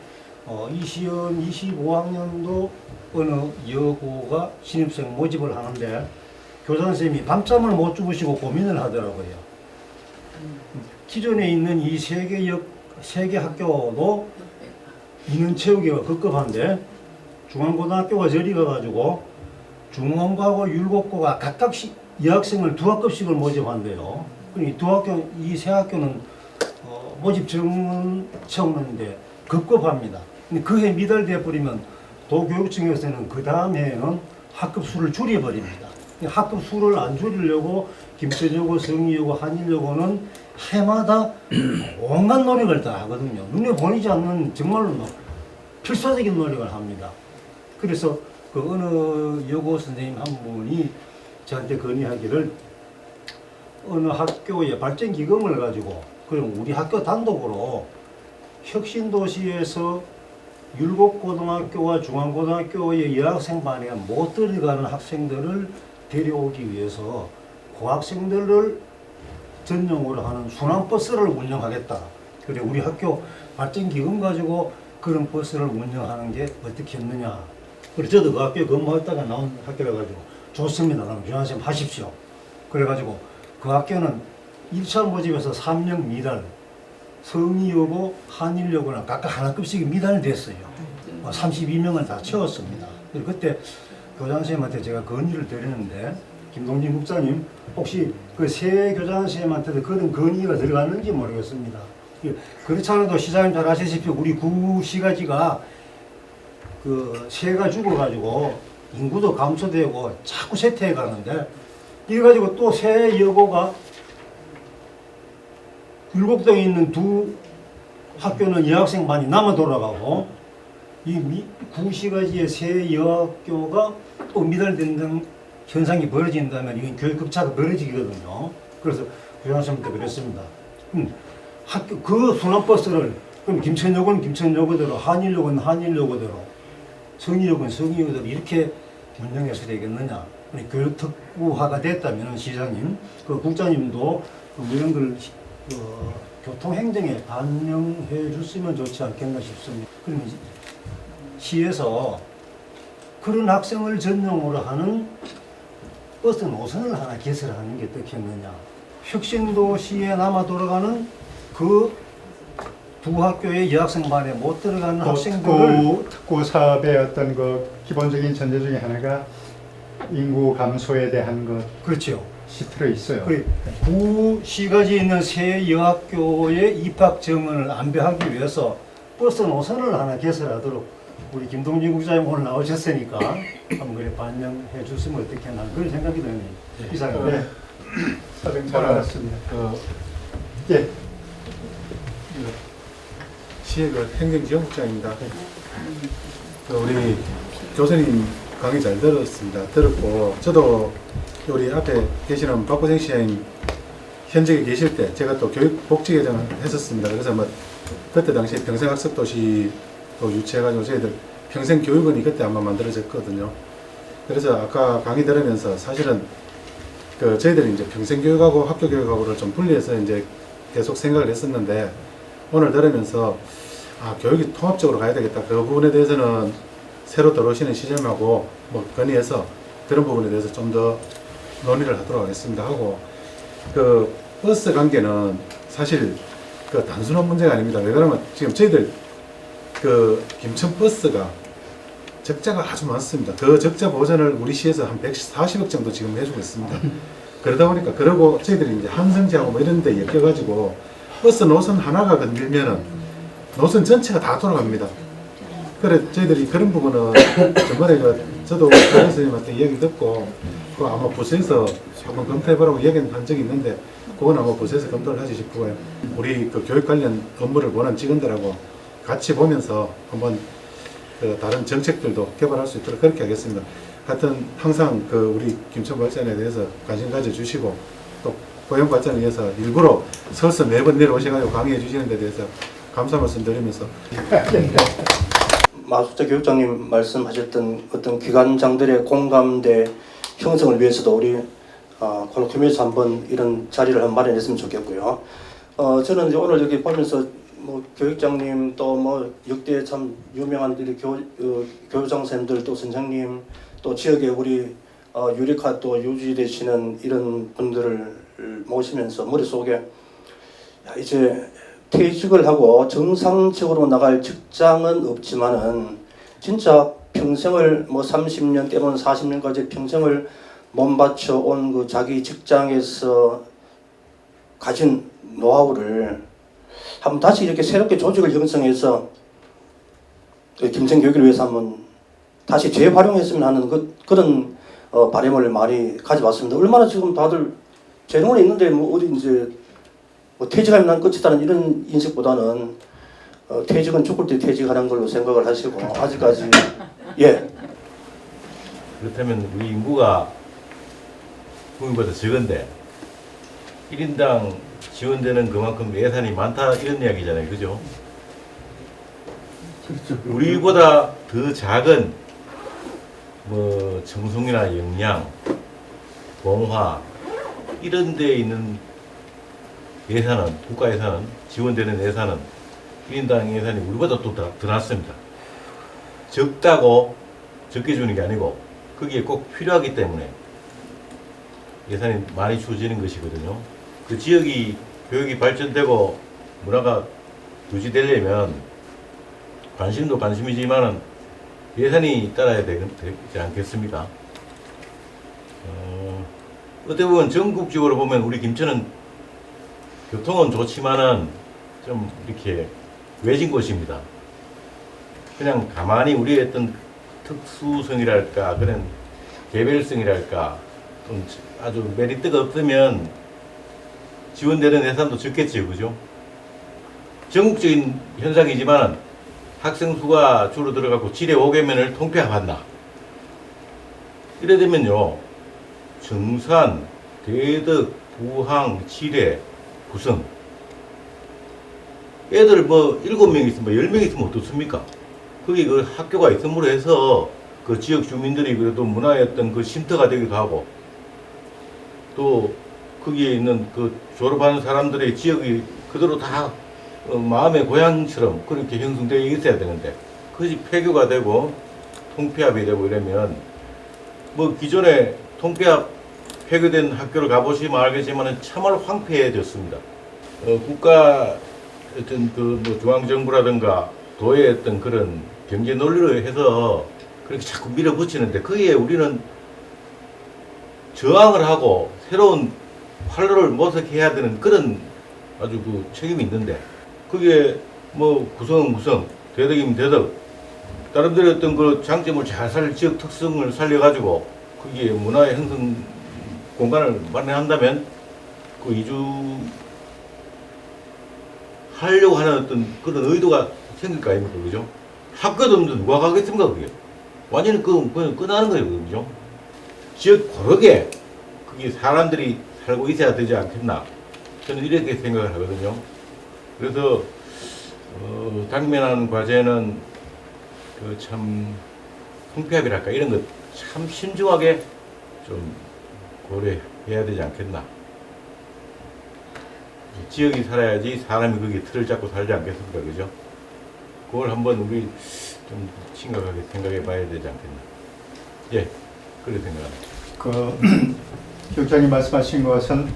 이시연 25학년도 어느 여고가 신입생 모집을 하는데 교장 선생님이 밤잠을 못 주무시고 고민을 하더라고요. 기존에 있는 이 세 개 학교도 인원 채우기가 급급한데 중앙고등학교가 저리 가가지고 중원고하고 율곡고가 각각씩 여학생을 두 학급씩을 모집한대요. 이 세 학교는 모집 정원 채우는데 급급합니다. 근데 그해 미달돼 버리면 도교육청에서는 그 다음 해에는 학급 수를 줄여버립니다. 학급 수를 안 줄이려고 김천여고, 성희여고, 한일여고는 해마다 온갖 노력을 다 하거든요. 눈에 보이지 않는 정말로 필사적인 노력을 합니다. 그래서 그 어느 여고 선생님 한 분이 저한테 건의하기를 어느 학교에 발전기금을 가지고 그럼 우리 학교 단독으로 혁신도시에서 율곡고등학교와 중앙고등학교의 여학생 반에 못 들어가는 학생들을 데려오기 위해서 그 학생들을 전용으로 하는 순환버스를 운영하겠다. 그래 우리 학교 발전기금 가지고 그런 버스를 운영하는 게 어떻겠느냐. 그래 저도 그 학교에 근무했다가 나온 학교라 가지고 좋습니다. 그럼 교장선생님 하십시오. 그래가지고 그 학교는 1차 모집에서 3년 미달, 성희여고, 한일여고는 각각 하나급씩 미달됐어요. 32명을 다 채웠습니다. 그때 교장선생님한테 제가 건의를 드리는데 김동진 국장님 혹시 그 세 교장선생님한테도 그런 건의가 들어갔는지 모르겠습니다. 그렇지 않아도 시장님 잘 아시다시피 우리 구시가지가 그 새가 죽어가지고 인구도 감소되고 자꾸 쇠퇴해 가는데 이래가지고 또 새 여고가 율곡동에 있는 두 학교는 여학생 반이 남아 돌아가고 이 구시가지의 새 여학교가 또 미달되는 현상이 벌어진다면 이건 교육 급차가 벌어지거든요. 그래서 교장선생님한테 그랬습니다. 학교 그 순환버스를 그럼 김천여고는 김천여고대로, 한일여고는 한일여고대로, 성희여고는 성희여고대로 이렇게 운영해서 되겠느냐. 교육특구화가 됐다면 시장님, 그 국장님도 이런 걸 교통행정에 반영해 줬으면 좋지 않겠나 싶습니다. 그러면 시에서 그런 학생을 전용으로 하는 버스 노선을 하나 개설하는 게 어떻겠느냐. 혁신도시에 남아 돌아가는 그 두 학교의 여학생 반에 못 들어가는 학생들을 특구 사업의 어떤 그 기본적인 전제 중에 하나가 인구 감소에 대한 그렇죠. 것이 들어 있어요. 구시가지에 있는 새 여학교의 입학 정원을 안배하기 위해서 버스 노선을 하나 개설하도록 우리 김동진 국장님 오늘 나오셨으니까 한번 그래 반영해 줬으면 어떻겠나 그런 생각이 드네요. 이상입니다. 네. 사정 잘 알았습니다. 예. 시의 행정지원국장입니다. 우리 교수님 강의 잘 들었고 저도 우리 앞에 계시는 박보생 시장님 현직에 계실 때 제가 또 교육복지회장을 했었습니다. 그래서 그때 당시에 평생학습도시 또 유치해가지고 저희들 평생교육원이 그때 아마 만들어졌거든요. 그래서 아까 강의 들으면서 사실은 저희들이 이제 평생교육하고 학교교육하고를 좀 분리해서 이제 계속 생각을 했었는데 오늘 들으면서 교육이 통합적으로 가야 되겠다. 그 부분에 대해서는 새로 들어오시는 시점하고 건의해서 그런 부분에 대해서 좀 더 논의를 하도록 하겠습니다. 하고 그 버스 관계는 사실 그 단순한 문제가 아닙니다. 왜 그러면 지금 저희들 그 김천버스가 적자가 아주 많습니다. 그 적자 보전을 우리 시에서 한 140억 정도 지금 해주고 있습니다. 그러다 보니까 그러고 저희들이 이제 한성지하고 이런 데 엮여가지고 버스 노선 하나가 건들면은 노선 전체가 다 돌아갑니다. 그래 저희들이 그런 부분은 정말에 저도 교장 선생님한테 얘기 듣고 그 아마 부서에서 한번 검토해보라고 얘기는 한 적이 있는데 그건 아마 부서에서 검토를 하지 싶고요. 우리 그 교육 관련 업무를 원하는 직원들하고 같이 보면서 한번 그 다른 정책들도 개발할 수 있도록 그렇게 하겠습니다. 하여튼 항상 그 우리 김천 발전에 대해서 관심 가져주시고 또 고용 발전을 위해서 일부러 서울서 매번 내려오셔가지고 강의해 주시는 데 대해서 감사 말씀 드리면서 마숙자 교육장님 말씀하셨던 어떤 기관장들의 공감대 형성을 위해서도 우리 콜로퀴움에서 한번 이런 자리를 한번 마련했으면 좋겠고요. 저는 이제 오늘 여기 보면서 뭐 교육장님 또 뭐 역대 참 유명한 교장 선생님들 또 선생님 또 지역에 우리 유력한 또 유지되시는 이런 분들을 모시면서 머릿속에 야, 이제 퇴직을 하고 정상적으로 나갈 직장은 없지만은 진짜 평생을 뭐 30년 때로는 40년까지 평생을 몸바쳐 온 그 자기 직장에서 가진 노하우를 한번 다시 이렇게 새롭게 조직을 형성해서 김천 교육을 위해서 한번 다시 재활용했으면 하는 그런 바람을 많이 가져왔습니다. 얼마나 지금 다들 재능은 있는데 뭐 어디 이제 뭐 퇴직하면 난 끝이다는 이런 인식보다는 퇴직은 죽을 때 퇴직하는 걸로 생각을 하시고 아직까지 예. 그렇다면 우리 인구가 국민보다 적은데 1인당 지원되는 그만큼 예산이 많다 이런 이야기잖아요. 그죠? 우리보다 더 작은 뭐 청송이나 영양, 봉화 이런 데에 있는 예산은 국가 예산은 지원되는 예산은 1인당 예산이 우리보다 또 더 낮습니다. 적다고 적게 주는 게 아니고 거기에 꼭 필요하기 때문에 예산이 많이 주어지는 것이거든요. 그 지역이 교육이 발전되고 문화가 유지되려면 관심도 관심이지만은 예산이 따라야 되지 않겠습니까? 어떻게 보면 전국적으로 보면 우리 김천은 교통은 좋지만은 좀 이렇게 외진 곳입니다. 그냥 가만히 우리의 어떤 특수성이랄까 그런 개별성이랄까 좀 아주 메리트가 없으면 지원되는 예산도 적겠지요, 그죠? 전국적인 현상이지만 학생 수가 줄어들어가고 지뢰 5개면을 통폐합한다. 이래 되면요, 정산, 대덕, 부항, 지뢰, 구성 애들 뭐 7명 있으면 10명 있으면 어떻습니까? 거기 그 학교가 있음으로 해서 그 지역 주민들이 그래도 문화의 어떤 그 쉼터가 되기도 하고 또 거기에 있는 그 졸업하는 사람들의 지역이 그대로 다 마음의 고향처럼 그렇게 형성되어 있어야 되는데 그것이 폐교가 되고 통폐합이 되고 이러면 뭐 기존에 통폐합 폐교된 학교를 가보시면 알겠지만 참으로 황폐해졌습니다. 국가 어떤 그 뭐 중앙정부라든가 도의 어떤 그런 경제 논리로 해서 그렇게 자꾸 밀어붙이는데 거기에 우리는 저항을 하고 새로운 활로를 모색해야 되는 그런 아주 그 책임이 있는데 그게 뭐 구성은 구성, 대덕이면 대덕 나름대로 어떤 그 장점을 잘 살릴 지역 특성을 살려가지고 거기에 문화의 형성 공간을 마련한다면 그 이주 하려고 하는 어떤 그런 의도가 생길 거 아닙니까, 그죠? 학교도 없는데 누가 가겠습니까, 그게? 완전히 그냥 끝나는 거예요, 그죠? 지역 고르게 그게 사람들이 살고 있어야 되지 않겠나? 저는 이렇게 생각을 하거든요. 그래서 당면한 과제는 그 참 통폐합이랄까 이런 것 참 신중하게 좀 고려해야 되지 않겠나? 지역이 살아야지 사람이 거기에 틀을 잡고 살지 않겠습니까, 그죠? 그걸 한번 우리 좀 심각하게 생각해 봐야 되지 않겠나? 예, 그렇게 생각합니다. 그 교육장님 말씀하신 것은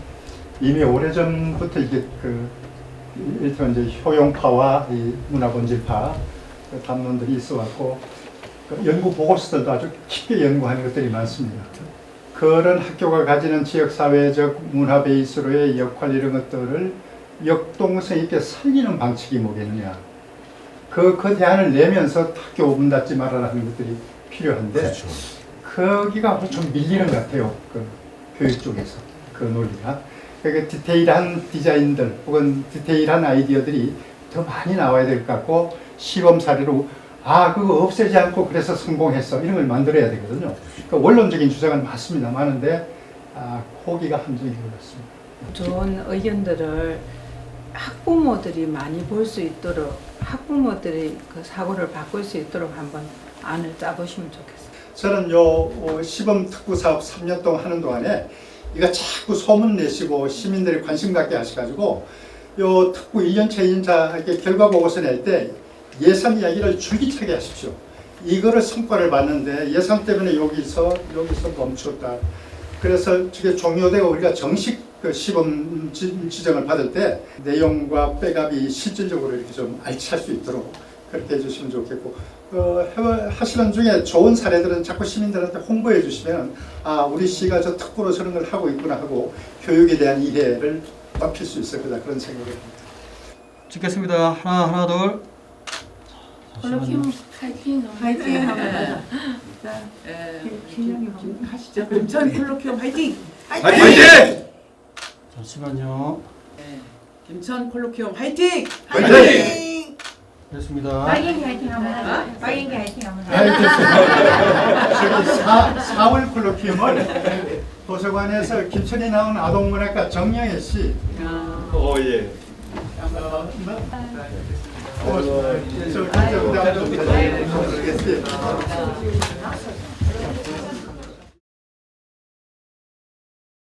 이미 오래전부터 이게 그 일단 이제 효용파와 이 문화본질파 그 담론들이 있어왔고 그 연구 보고서들도 아주 깊게 연구하는 것들이 많습니다. 그런 학교가 가지는 지역사회적 문화 베이스로의 역할 이런 것들을 역동성 있게 살리는 방식이 뭐겠느냐. 그 대안을 내면서 학교 문 닫지 말아라는 것들이 필요한데 그렇죠. 거기가 좀 밀리는 것 같아요. 그 교육 쪽에서 그 논리가. 그러니까 디테일한 디자인들 혹은 디테일한 아이디어들이 더 많이 나와야 될 것 같고 시범 사례로 그거 없애지 않고 그래서 성공했어 이런 걸 만들어야 되거든요. 그러니까 원론적인 주장은 많은데 호기가 함정인 것 같습니다. 좋은 의견들을 학부모들이 많이 볼 수 있도록 학부모들이 그 사고를 바꿀 수 있도록 한번 안을 짜보시면 좋겠어요. 저는 요 시범 특구 사업 3년 동안 하는 동안에 이거 자꾸 소문 내시고 시민들이 관심 갖게 하셔가지고 요 특구 1년차 2년차 이렇게 결과 보고서 낼 때 예산 이야기를 줄기차게 하십시오. 이거를 성과를 봤는데 예산 때문에 여기서 멈췄다. 그래서 저게 종료되고 우리가 정식 그 시범 지정을 받을 때 내용과 백업이 실질적으로 이렇게 좀 알찰 수 있도록 그렇게 해주시면 좋겠고 하시는 중에 좋은 사례들은 자꾸 시민들한테 홍보해 주시면 우리 시가 저 특구로 저런 걸 하고 있구나 하고 교육에 대한 이해를 높일 수 있을 거다 그런 생각을 합니다. 찍겠습니다. 하나 둘. 콜로키움 파이팅. 화이팅 합니다. 하시죠. 김천 콜로키움 화이팅! 화이팅! 잠시만요. 김천 콜로키움 화이팅! 화이팅! 됐습니다. 빨갱이 화이팅 한번 빨갱이 화이팅 한번 저기 4월 콜로키움을 도서관에서 김천이 나온 아동문학가 정영애 씨 예. 저 모르겠어요.